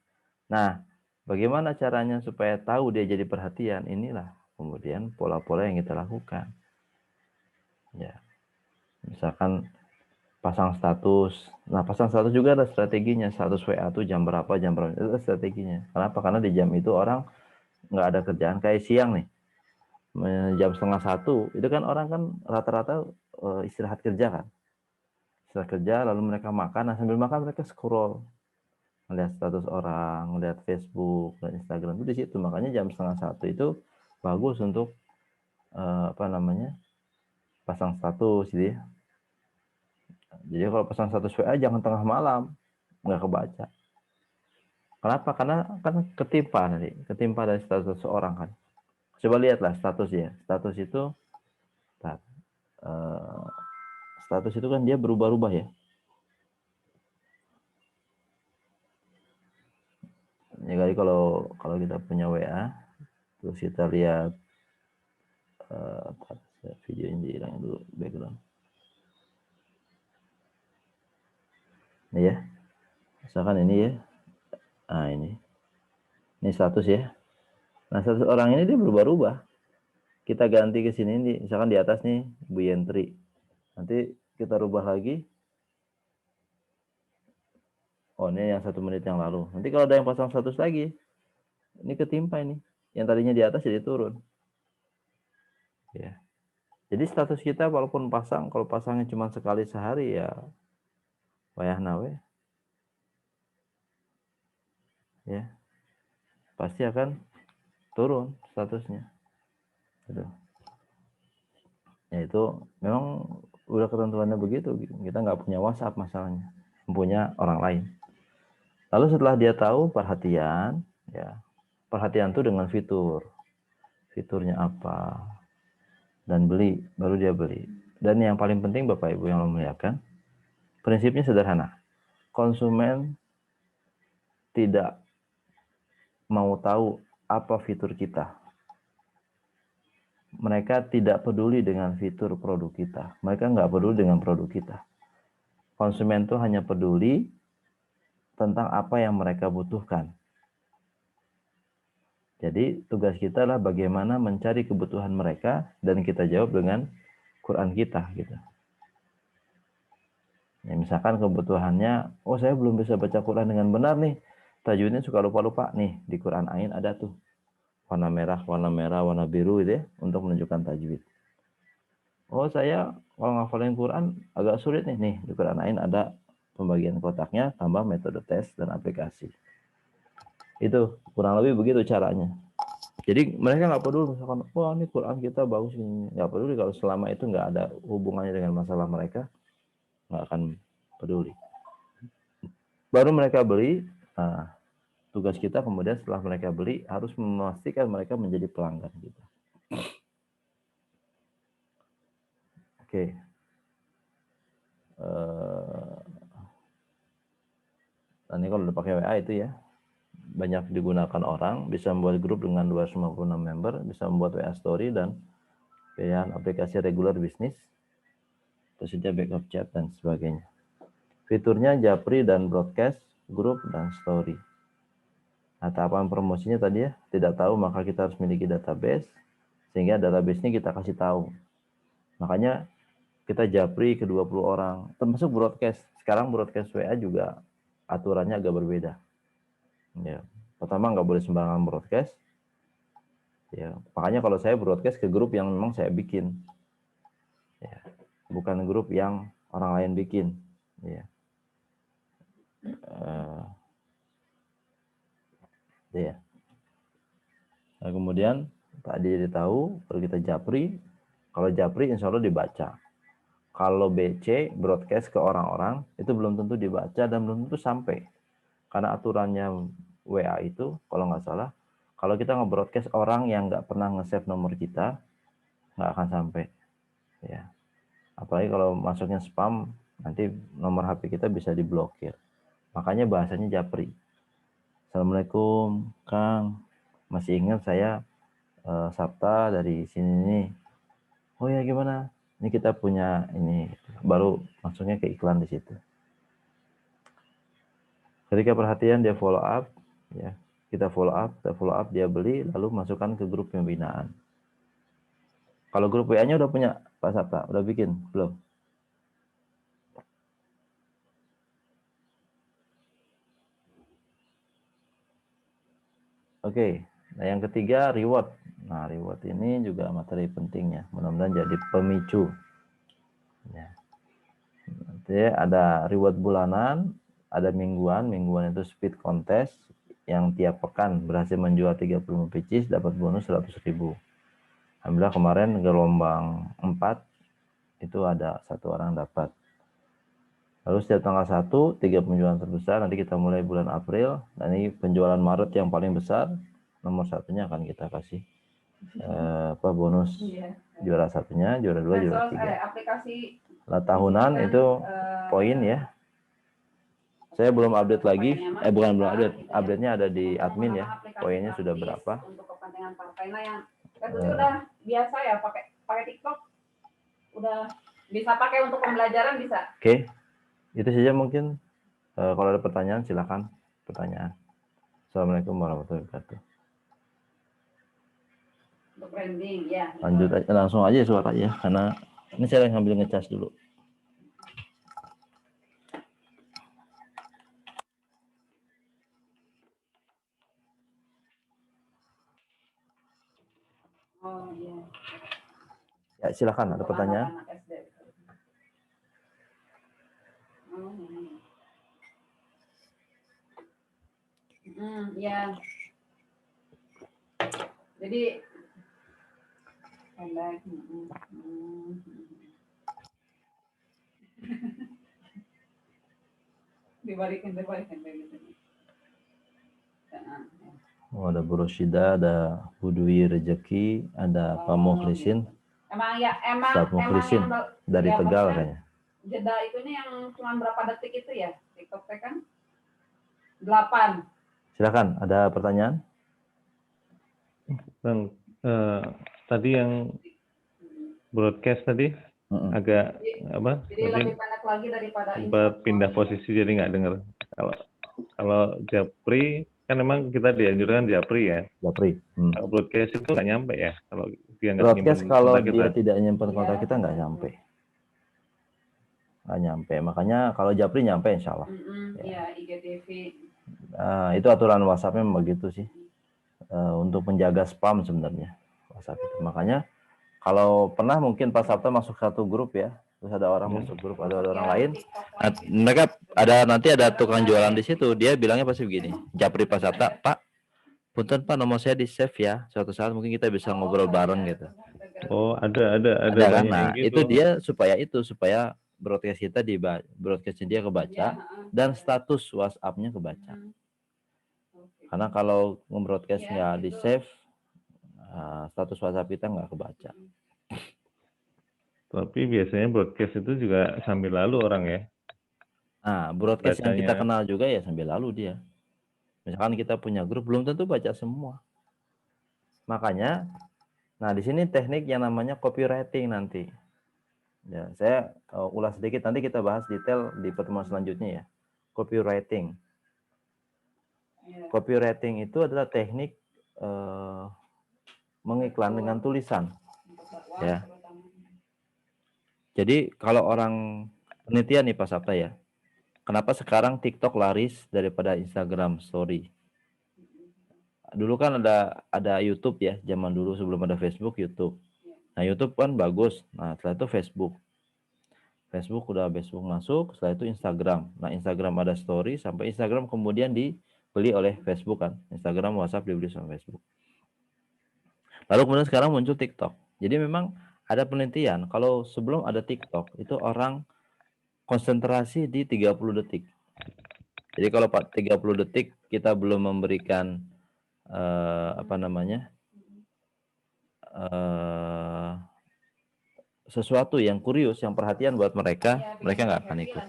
Nah, bagaimana caranya supaya tahu dia jadi perhatian? Inilah kemudian pola-pola yang kita lakukan. Ya. Misalkan pasang status. Nah, pasang status juga ada strateginya. Status WA tuh jam berapa, itu ada strateginya. Kenapa? Karena di jam itu orang nggak ada kerjaan. Kayak siang nih, jam 12:30, itu kan orang kan rata-rata istirahat kerja kan. Istirahat kerja, lalu mereka makan. Nah, sambil makan mereka scroll. Melihat status orang, melihat Facebook, dan Instagram. Itu di situ. Makanya jam 12:30 itu bagus untuk pasang status gitu ya. Jadi kalau pasang status WA jangan tengah malam, nggak kebaca. Kenapa? Karena kan ketimpa dari status seseorang kan. Coba lihatlah status ya. Status itu status itu kan dia berubah-ubah ya. Ya kali kalau kita punya WA, terus kita lihat video ini dihilangin dulu background. Ini ya. Misalkan ini ya. Nah, ini status ya. Nah, status orang ini dia berubah-ubah. Kita ganti ke sini, misalkan di atas nih Bu Yentri. Nanti kita rubah lagi. Oh, ini yang 1 menit yang lalu. Nanti kalau ada yang pasang status lagi, ini ketimpa ini. Yang tadinya di atas jadi turun. Ya. Jadi status kita walaupun pasang, kalau pasangnya cuma sekali sehari ya wayah nawe. Ya. Pasti akan turun statusnya. Gitu. Ya itu memang udah ketentuannya begitu. Kita nggak punya WhatsApp masalahnya, punya orang lain. Lalu setelah dia tahu perhatian, ya perhatian itu dengan fiturnya apa, dan beli, baru dia beli. Dan yang paling penting Bapak Ibu yang memuliakan, prinsipnya sederhana. Konsumen tidak mau tahu apa fitur kita. Mereka tidak peduli dengan fitur produk kita. Mereka nggak peduli dengan produk kita. Konsumen itu hanya peduli tentang apa yang mereka butuhkan. Jadi tugas kita adalah bagaimana mencari kebutuhan mereka dan kita jawab dengan Quran kita gitu. Ya, misalkan kebutuhannya, oh saya belum bisa baca Quran dengan benar nih. Tajwidnya suka lupa-lupa nih, di Quran Ain ada tuh. Warna merah, warna biru gitu ya, untuk menunjukkan tajwid. Oh saya kalau ngafalin Quran agak sulit nih di Quran Ain ada pembagian kotaknya, tambah metode tes dan aplikasi. Itu kurang lebih begitu caranya. Jadi mereka nggak peduli misalkan, wah ini Quran kita bagus ini, nggak peduli kalau selama itu nggak ada hubungannya dengan masalah mereka, nggak akan peduli. Baru mereka beli, nah, tugas kita kemudian setelah mereka beli harus memastikan mereka menjadi pelanggan kita. Oke. Nah ini kalau udah pakai WA itu ya, banyak digunakan orang, bisa membuat grup dengan 256 member, bisa membuat WA story dan pilihan aplikasi regular bisnis, tersedia backup chat dan sebagainya. Fiturnya Japri dan broadcast, grup dan story. Nah, tahapan promosinya tadi ya, tidak tahu maka kita harus memiliki database, sehingga database-nya kita kasih tahu. Makanya kita Japri ke 20 orang, termasuk broadcast. Sekarang broadcast WA juga aturannya agak berbeda. Ya, pertama nggak boleh sembarangan broadcast. Ya, makanya kalau saya broadcast ke grup yang memang saya bikin. Ya, bukan grup yang orang lain bikin. Ya. Ya. Nah, kemudian tadi ditahu, baru kita Japri. Kalau Japri insya Allah dibaca. Kalau BC broadcast ke orang-orang itu belum tentu dibaca dan belum tentu sampai. Karena aturannya WA itu kalau nggak salah, kalau kita nge-broadcast orang yang nggak pernah nge-save nomor kita, nggak akan sampai. Ya. Apalagi kalau masuknya spam, nanti nomor HP kita bisa diblokir. Makanya bahasanya Japri. Assalamualaikum, Kang. Masih ingat saya Sabta dari sini nih. Oh ya gimana? Ini kita punya ini, baru masuknya ke iklan di situ. Ketika perhatian dia follow up, ya kita follow up dia beli, lalu masukkan ke grup pembinaan. Kalau grup WA-nya udah punya Pak Sabta, udah bikin belum? Oke, nah yang ketiga reward. Nah reward ini juga materi pentingnya, mudah-mudahan jadi pemicu. Ya. Nanti ada reward bulanan, ada mingguan itu speed contest yang tiap pekan berhasil menjual 35 pieces dapat bonus 100.000. Alhamdulillah kemarin gelombang 4 itu ada 1 orang dapat. Lalu setiap tanggal 1, 3 penjualan terbesar, nanti kita mulai bulan April. Nah ini penjualan Maret yang paling besar, nomor 1-nya akan kita kasih bonus juara 1-nya, juara 2, juara 3. Aplikasi Nah tahunan itu poin ya. Saya belum update lagi, bukan belum update, update-nya ada di admin ya. Poinnya sudah berapa? Untuk kepentingan partai. Nah yang udah biasa ya pakai TikTok, udah bisa pakai untuk pembelajaran bisa. Oke. Itu saja mungkin. Kalau ada pertanyaan silakan pertanyaan. Assalamualaikum warahmatullahi wabarakatuh. Untuk branding ya. Lanjut aja, langsung aja suara ya, karena ini saya ngambil ngecas dulu. Oh iya. Ya silakan, ada pertanyaan. Anak-anak SD. Oh, ya. Jadi pendek. Dibalikin kayak gitu. Oh, ada Bu Rosyida, ada Bu Dwi Rejeki, ada Pak Mukhlisin. Emang Ustadz Mukhlisin dari Tegal kayaknya. Jeda itunya yang cuma berapa detik itu ya? TikTok kan 8. Silakan, ada pertanyaan? Bang, tadi yang broadcast tadi agak apa? Jadi lebih pendek lagi daripada sempat pindah posisi jadi nggak dengar. Kalau Japri kan memang kita dianjurkan Japri ya. Japri. Kalau broadcast itu nggak nyampe ya. Kalau dia nggak Broadcast kalau kita. dia tidak nyimpen kontak kita nggak nyampe. Nggak nyampe. Makanya kalau Japri nyampe insya Allah. Iya, IGTV. Itu aturan WhatsApp-nya begitu sih. Untuk menjaga spam sebenarnya WhatsApp itu. Makanya kalau pernah mungkin Pak Sabta masuk satu grup ya, terus ada orang masuk grup, ada orang lain. Nah, mereka nanti ada tukang jualan di situ, dia bilangnya pasti begini, Japri Pak Sabta, Pak, punten Pak nomor saya di save ya, suatu saat mungkin kita bisa ngobrol bareng gitu. Oh ada kan? Nah gitu. Itu dia supaya broadcast kita broadcastnya dia kebaca dan status WhatsApp-nya kebaca. Karena kalau nge-broadcast nggak di save, status WhatsApp kita nggak kebaca. Tapi biasanya broadcast itu juga sambil lalu orang ya. Nah, broadcast yang kita kenal juga ya sambil lalu dia. Misalkan kita punya grup, belum tentu baca semua. Makanya, nah di sini teknik yang namanya copywriting nanti. Ya, saya ulas sedikit, nanti kita bahas detail di pertemuan selanjutnya ya. Copywriting. Copywriting itu adalah teknik mengiklan dengan tulisan. Ya. Jadi kalau orang penelitian nih Pak Sabta ya, kenapa sekarang TikTok laris daripada Instagram Story? Dulu kan ada YouTube ya, zaman dulu sebelum ada Facebook, YouTube. Nah YouTube kan bagus, nah setelah itu Facebook masuk, setelah itu Instagram. Nah Instagram ada Story, sampai Instagram kemudian dibeli oleh Facebook kan. Instagram, WhatsApp dibeli sama Facebook. Lalu kemudian sekarang muncul TikTok. Jadi memang ada penelitian, kalau sebelum ada TikTok, itu orang konsentrasi di 30 detik. Jadi kalau 30 detik kita belum memberikan sesuatu yang kurius, yang perhatian buat mereka nggak akan ikut.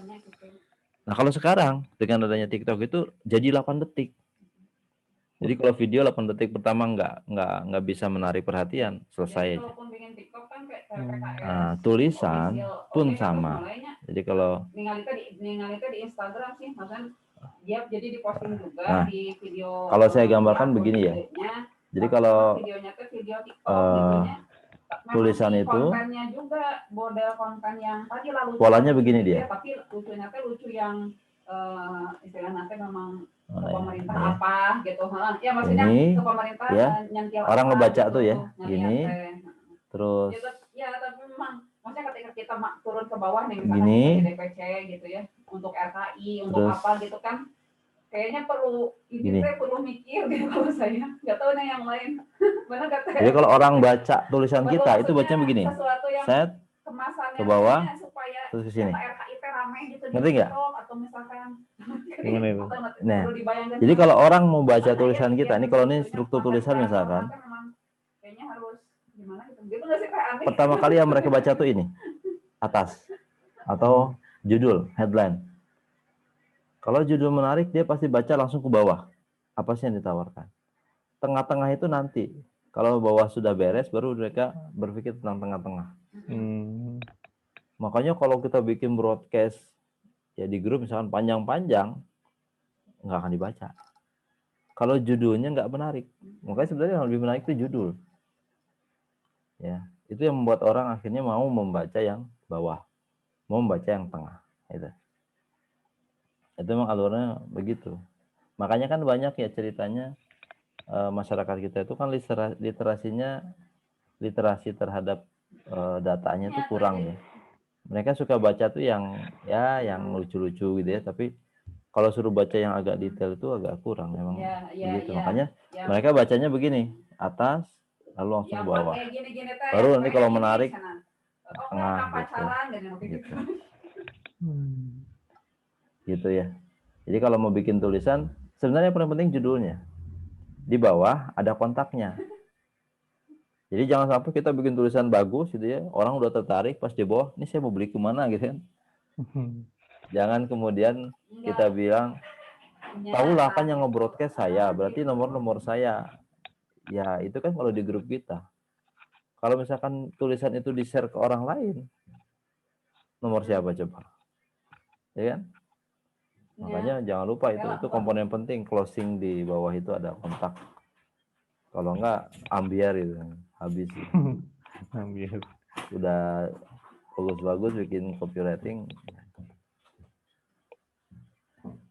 Nah kalau sekarang dengan adanya TikTok itu jadi 8 detik. Jadi kalau video 8 detik pertama nggak bisa menarik perhatian, selesai aja. Nah, tulisan pun sama. Jadi kalau ningali di Instagram sih, maksudnya dia jadi diposting juga di video. Kalau saya gambarkan begini ya. Jadi kalau videonya tuh video TikTok tulisan itu kontennya juga model konten yang tadi lalu polanya begini dia. Tapi lucunya tuh lucu yang istilahnya memang pemerintah apa gitu. Ya maksudnya ini, ke pemerintah ya, nyentil orang ngebaca gitu, tuh ya, gini. Terus ya tapi memang maksudnya ketika kita turun ke bawah nih misalnya gini, DPC gitu ya, untuk RKI, untuk apa gitu kan, kayaknya perlu perlu mikir gitu kalau saya nggak tahu nih yang lain. Benar kata. Jadi kalau orang baca tulisan kita itu bacanya begini. Sesuatu yang set kemasannya ke bawah, supaya terus ke sini. RKI rame gitu. Ngerti nggak? Atau misalkan Gimana itu? Nah, jadi kalau orang mau baca tulisan kita, ini kalau ini struktur tulisan misalkan, kayaknya harus gimana gitu. Gitu nggak sih, kayak aneh. pertama kali yang mereka baca tuh ini, atas, atau judul, headline. Kalau judul menarik, dia pasti baca langsung ke bawah. Apa sih yang ditawarkan? Tengah-tengah itu nanti. Kalau bawah sudah beres, baru mereka berpikir tentang tengah-tengah. Makanya kalau kita bikin broadcast ya di grup misalkan panjang-panjang, nggak akan dibaca. Kalau judulnya nggak menarik, makanya sebenarnya yang lebih menarik itu judul. Ya, itu yang membuat orang akhirnya mau membaca yang bawah, mau membaca yang tengah. Itu memang alurnya begitu. Makanya kan banyak ya ceritanya masyarakat kita itu kan literasi terhadap datanya itu kurang ya. Mereka suka baca tuh yang lucu-lucu gitu ya, tapi kalau suruh baca yang agak detail itu agak kurang memang begitu. Makanya mereka bacanya begini, atas lalu langsung ke bawah. Baru nanti kalau menarik tengah gitu. Gitu ya. Jadi kalau mau bikin tulisan, sebenarnya paling penting judulnya. Di bawah ada kontaknya. Jadi jangan sampai kita bikin tulisan bagus gitu ya, orang udah tertarik pas di bawah, ini saya mau beli kemana gitu kan. Jangan kemudian kita bilang, tahulah kan yang nge-broadcast saya, berarti nomor saya. Ya itu kan kalau di grup kita. Kalau misalkan tulisan itu di-share ke orang lain, nomor siapa coba? Ya kan? Makanya jangan lupa itu komponen penting, closing di bawah itu ada kontak. Kalau enggak ambiar itu habis. Ambiar. Udah bagus-bagus bikin copywriting.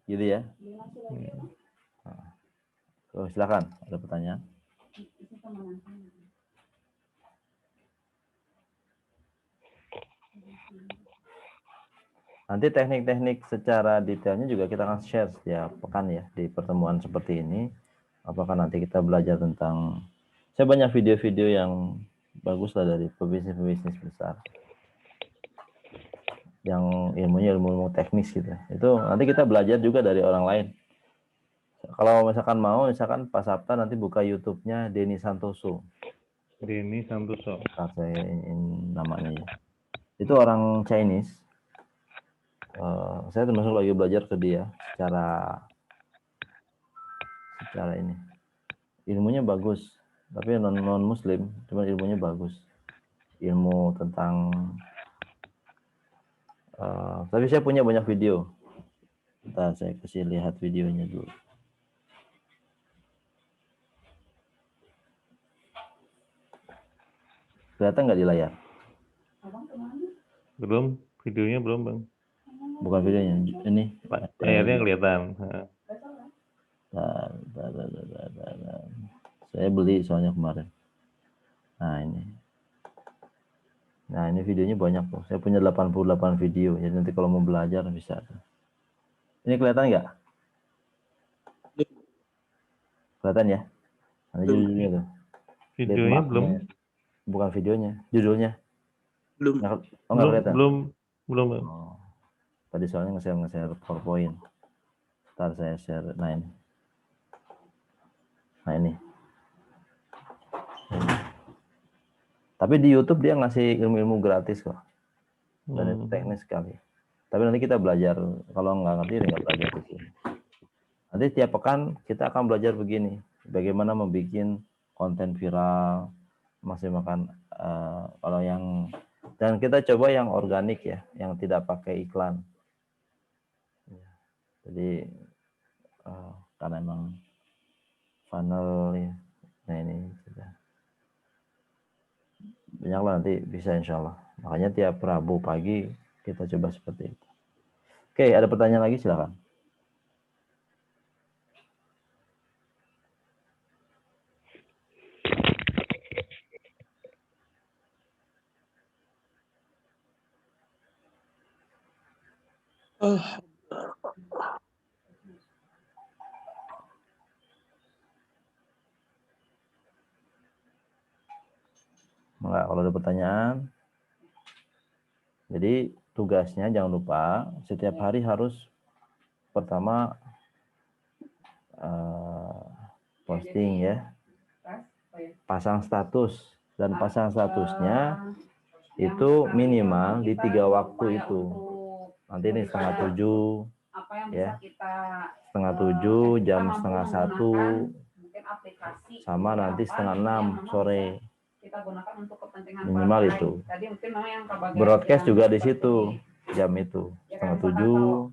Gitu ya. Nah, silakan, ada pertanyaan? Nanti teknik-teknik secara detailnya juga kita akan share setiap pekan ya di pertemuan seperti ini. Apakah nanti kita belajar tentang, saya banyak video-video yang bagus lah dari pebisnis besar. Yang ilmunya ilmu teknis gitu. Itu nanti kita belajar juga dari orang lain. Kalau misalkan mau, misalkan Pak Sabta nanti buka YouTube-nya Denny Santoso. Denny Santoso. Saya namanya ya. Itu orang Chinese. Saya termasuk lagi belajar ke dia secara ini. Ilmunya bagus, tapi non Muslim, cuma ilmunya bagus. Ilmu tentang tapi saya punya banyak video. Ntar saya kasih lihat videonya dulu. Kelihatan nggak di layar? Belum, videonya belum, Bang. Bukan videonya, ini. Layarnya kelihatan. Saya beli soalnya kemarin. Nah ini videonya banyak tuh. Saya punya 88 video. Jadi nanti kalau mau belajar bisa. Ini kelihatan nggak? Kelihatan ya? Ada judulnya tuh. Videonya belum. Bukan videonya, judulnya. Belum. Belum. Oh. Tadi soalnya nge-share PowerPoint. Ntar saya share. Nah ini. Tapi di YouTube dia ngasih ilmu-ilmu gratis kok. Dan itu teknis sekali. Tapi nanti kita belajar, kalau nggak ngerti nggak belajar di sini. Nanti tiap pekan kita akan belajar begini, bagaimana membuat konten viral, masih makan kalau yang, dan kita coba yang organik ya, yang tidak pakai iklan. Jadi karena emang funnel ya, nah ini sudah banyak lah, nanti bisa insya Allah. Makanya tiap Rabu pagi kita coba seperti itu. Oke, ada pertanyaan lagi silakan. Enggak, kalau ada pertanyaan. Jadi tugasnya jangan lupa setiap hari harus pertama posting ya, pasang status, dan pasang statusnya itu minimal di 3 waktu itu. Nanti ini setengah 7 ya, setengah 7, jam setengah 1, sama nanti setengah 6 sore. Kita gunakan untuk kepentingan minimal partai. itu. Tadi mungkin memang yang Broadcast juga di seperti situ jam itu ya setengah kan, 7,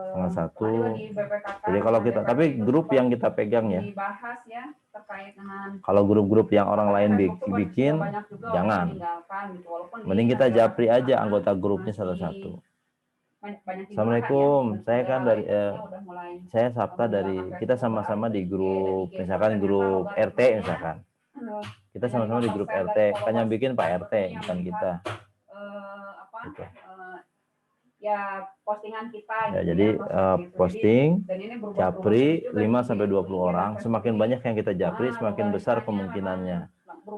setengah 1. Jadi kalau kita, tapi grup yang kita pegang ya. Dibahas ya terkait dengan Kalau grup-grup yang orang lain bikin, jangan. Gitu, Mending kita japri aja anggota grupnya satu-satu. Assalamualaikum, saya kan dari saya Sabta dari, kita sama-sama di grup, misalkan grup RT misalkan. Kita sama-sama di grup RT, kan yang bikin Pak RT, bukan kita. Gitu. Ya postingan kita ya, gitu jadi posting japri 5 sampai 20 orang, kan, semakin banyak yang kita japri semakin besar kemungkinannya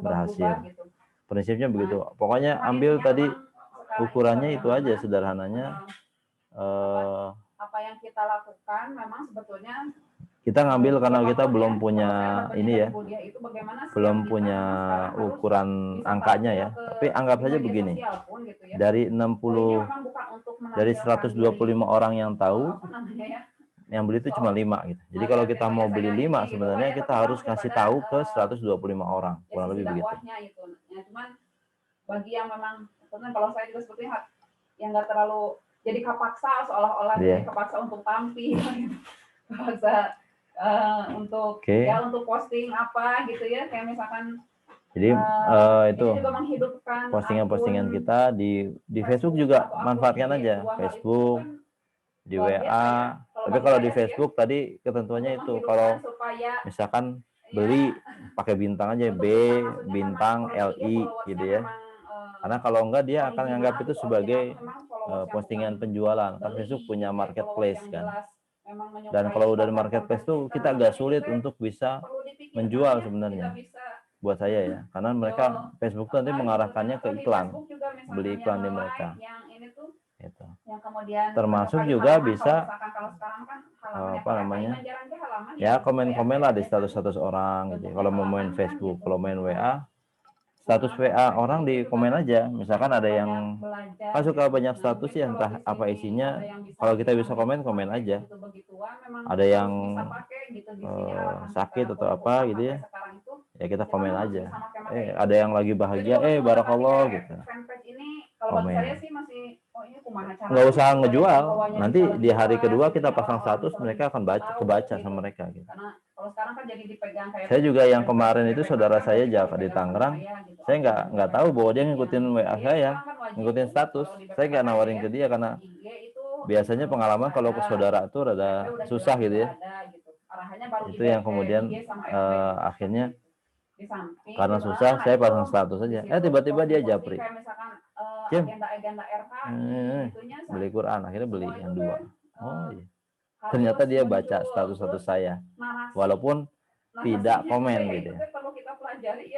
berhasil. Prinsipnya begitu. Pokoknya ambil tadi ukurannya itu aja, sederhananya apa yang kita lakukan memang sebetulnya kita ngambil karena kita belum punya ini ya, belum punya ukuran angkanya ya. Tapi anggap saja begini, dari 60, dari 125 orang yang tahu, yang beli itu cuma 5 gitu. Jadi kalau kita mau beli 5 sebenarnya kita harus kasih tahu ke 125 orang, kurang lebih begitu. Cuman bagi yang memang, kalau saya juga sebetulnya yang nggak terlalu jadi kepaksa, seolah-olah jadi kepaksa untuk tampil, kepaksa untuk ya untuk posting apa gitu ya, kayak misalkan jadi itu juga menghidupkan postingan-postingan kita di Facebook juga manfaatkan aja, Facebook, di WA. Tapi kalau di Facebook tadi ketentuannya itu, kalau misalkan beli pakai bintang aja, B bintang LI gitu ya. Karena kalau enggak dia akan menganggap itu sebagai postingan penjualan. Kan Facebook punya marketplace kan. Dan kalau udah di marketplace tuh kita agak sulit untuk bisa menjual sebenarnya. Buat saya ya. Karena mereka Facebook tuh nanti mengarahkannya ke iklan. Beli iklan di mereka. Gitu. Termasuk juga bisa apa namanya? Ya komen-komen lah di status-status orang gitu. Kalau mau main Facebook, kalau main WA, status WA orang di komen aja. Misalkan ada yang kan suka banyak status ya, entah apa isinya. Kalau kita bisa komen aja. Ada yang sakit atau apa gitu ya, ya kita komen aja. Ada yang lagi bahagia, barakallah gitu. Komen. Nggak usah ngejual. Nanti di hari kedua kita pasang status, mereka akan kebaca sama mereka gitu. Saya juga yang kemarin itu saudara saya Jaka di Tangerang, saya nggak tahu bahwa dia ngikutin WA saya, ngikutin status. Saya nggak nawarin ke dia karena biasanya pengalaman kalau ke saudara tuh rada susah gitu ya. Itu yang kemudian akhirnya karena susah saya pasang status aja. Tiba-tiba dia japri. Jam, beli Quran, akhirnya beli yang 2. Oh iya. Ternyata dia baca status-status saya, walaupun tidak komen gitu ya.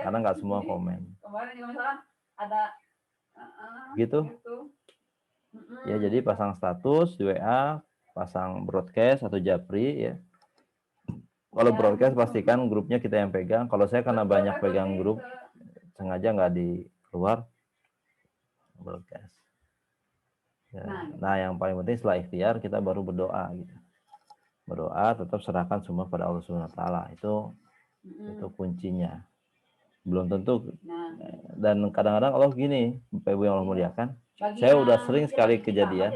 Karena nggak semua komen. Gitu. Ya jadi pasang status di WA, pasang broadcast atau japri ya. Kalau broadcast pastikan grupnya kita yang pegang. Kalau saya karena banyak pegang grup, sengaja nggak di keluar broadcast. Ya. Nah yang paling penting setelah ikhtiar kita baru berdoa gitu. Berdoa tetap serahkan semua pada Allah Subhanahu wa taala. Itu kuncinya. Belum tentu. Dan kadang-kadang Allah gini, Bapak Ibu yang Allah muliakan. Saya udah sering sekali kejadian.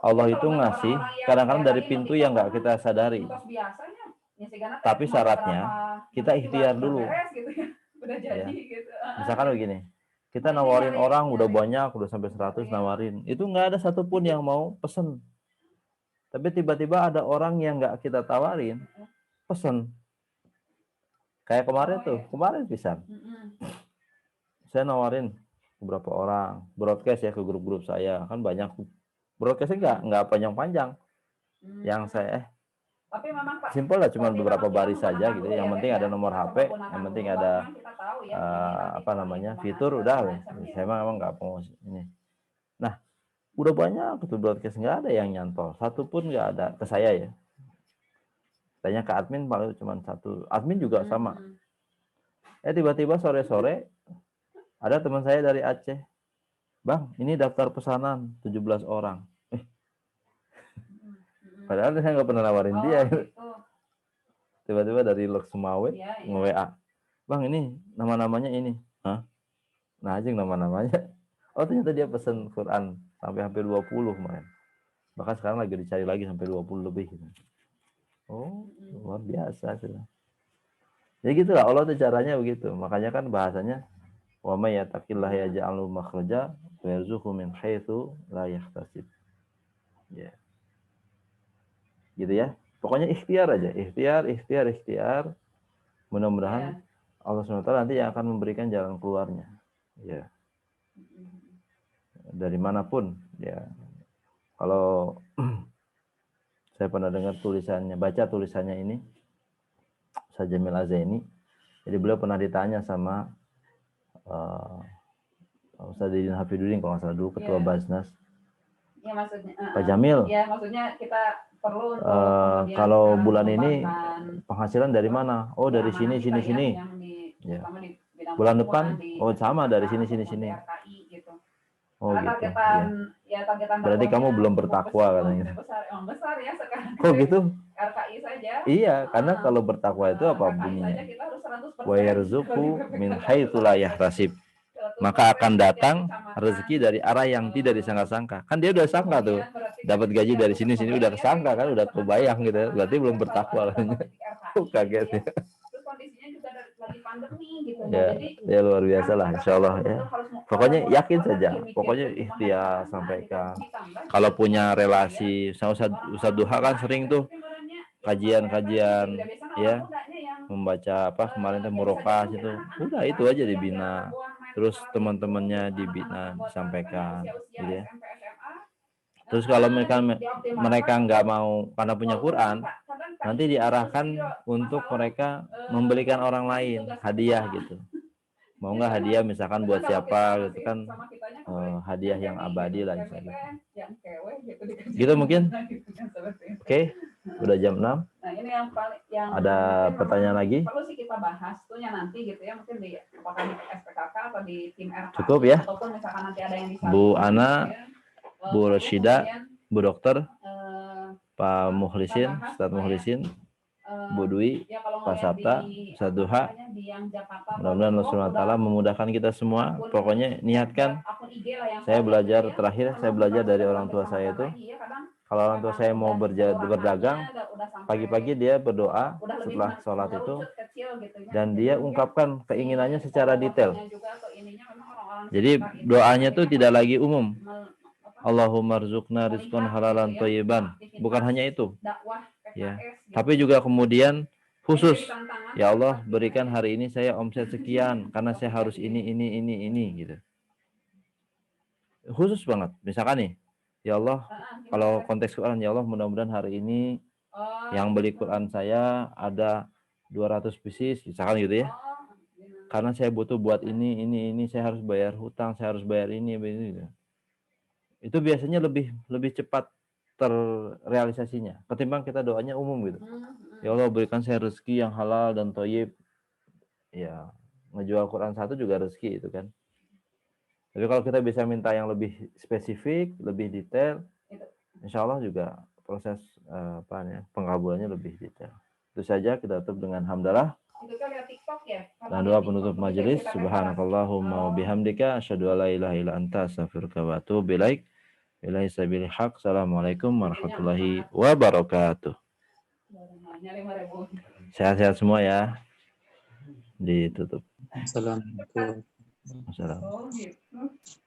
Allah itu ngasih kadang-kadang dari pintu yang nggak kita sadari. Tapi syaratnya kita ikhtiar dulu. Ya. Misalkan begini, kita nawarin orang udah banyak, udah sampai 100 nawarin. Itu nggak ada satupun yang mau pesen. Tapi tiba-tiba ada orang yang nggak kita tawarin, pesen. Kayak kemarin bisa. Saya nawarin beberapa orang, broadcast ya ke grup-grup saya, kan banyak. Broadcastnya nggak panjang-panjang. Yang saya tapi memang simpel lah, cuma beberapa baris saja gitu. Yang penting ada nomor HP, yang penting ada apa namanya fitur, udah. Saya memang nggak mau ini. Udah banyak itu broadcast, nggak ada yang nyantol. Satu pun nggak ada ke saya ya. Tanya ke admin paling cuma satu. Admin juga sama. Tiba-tiba sore-sore ada teman saya dari Aceh. Bang, ini daftar pesanan 17 orang. Padahal saya nggak pernah nawarin dia. Gitu. Tiba-tiba dari Lok Sumawe Iya, iya. nge-WA. Bang, ini nama-namanya ini. Hah? Nah, aja nama-namanya. Oh, ternyata dia pesen Quran sampai hampir 20 kemarin. Bahkan sekarang lagi dicari lagi sampai 20 lebih. Gitu. Oh, luar biasa. Sudah. Ya gitulah, Allah tuh caranya begitu. Makanya kan bahasanya wa may yattaqillaha yaj'al lahu makhraja wa yarzuqhu min haitsu la yahtasib. Ya. Gitu ya. Pokoknya ikhtiar aja, ikhtiar. Mudah-mudahan Allah SWT nanti yang akan memberikan jalan keluarnya. Ya. Dari manapun, ya. Kalau saya pernah dengar baca tulisannya ini, Ustaz Jamil Azaini. Jadi beliau pernah ditanya sama Ustaz Didin Hafidudin kalau nggak salah dulu ketua Basnas. Iya maksudnya. Pak Jamil. Iya maksudnya kita perlu kalau bulan ini penghasilan dari mana? Oh dari sini. Ya. Bulan depan, oh sama dari sini. Oh gitu. Ya. Berarti kamu belum bertakwa katanya. Emang besar ya sekarang. Kok gitu? RKI saja. Iya, karena kalau bertakwa itu apa bunyinya? Wa yarzuqhu min haitsu la yahtasib. Maka akan datang rezeki dari arah yang tidak disangka-sangka. Kan dia udah sangka tuh. Dapat gaji dari sini udah kesangka kan, udah kebayang gitu. Berarti belum bertakwa katanya. Kaget ya. Terus kondisinya juga lagi pandemi gitu. Ya luar biasa lah insyaallah ya. Pokoknya yakin saja. Pokoknya ikhtiar sampaikan. Kalau punya relasi, Ustaz Duha kan sering tuh kajian ya, membaca kemarin tuh Murokah itu. Udah itu aja dibina. Terus teman-temannya dibina, disampaikan gitu ya. Terus kalau mereka nggak mau karena punya Quran, nanti diarahkan untuk mereka membelikan orang lain hadiah gitu. Mau nggak hadiah misalkan buat siapa gitu kan, hadiah yang abadi lah misalnya. Gitu mungkin. Oke, udah jam 6. Nah, ini yang ada pertanyaan lagi? Perlu sih kita bahas tuhnya nanti gitu ya, mungkin di apakah di SPKK atau di tim RKI. Cukup ya. Ataupun misalkan nanti ada yang Bu Ana, Bu Roshida, Bu Dokter, Pak Mukhlisin, Ustadz Mukhlisin, Bu Dwi, Pak Sabta, Ustadz Duha. Mudah-mudahan Allah SWT memudahkan kita semua. Pokoknya niatkan. Saya belajar dari orang tua saya itu. Kalau orang tua saya mau berdagang, pagi-pagi dia berdoa setelah sholat itu, dan dia ungkapkan keinginannya secara detail. Jadi doanya tuh tidak lagi umum. Allahumma rzuqna rizqan halalan thayyiban. Bukan hanya itu. Ya. Tapi juga kemudian khusus. Ya Allah, berikan hari ini saya omset sekian karena saya harus ini gitu. Khusus banget. Misalkan nih, ya Allah, kalau konteks Quran, ya Allah mudah-mudahan hari ini yang beli Quran saya ada 200 pieces, misalkan gitu ya. Karena saya butuh buat ini, saya harus bayar hutang, saya harus bayar ini gitu. Itu biasanya lebih cepat terrealisasinya ketimbang kita doanya umum gitu. Ya Allah berikan saya rezeki yang halal dan thayyib. Ya, ngejual Quran satu juga rezeki itu kan. Tapi kalau kita bisa minta yang lebih spesifik, lebih detail, insya Allah juga proses pengkabulannya lebih detail. Itu saja, kita tutup dengan hamdalah. Dan doa penutup majelis. Subhanakallahumma wa bihamdika asyhadu an la ilaha illa anta astaghfiruka wa atubu ilaik. Billahi sabilil haq. Assalamualaikum warahmatullahi wabarakatuh. Sehat-sehat semua ya. Ditutup. Assalamualaikum. Assalamualaikum.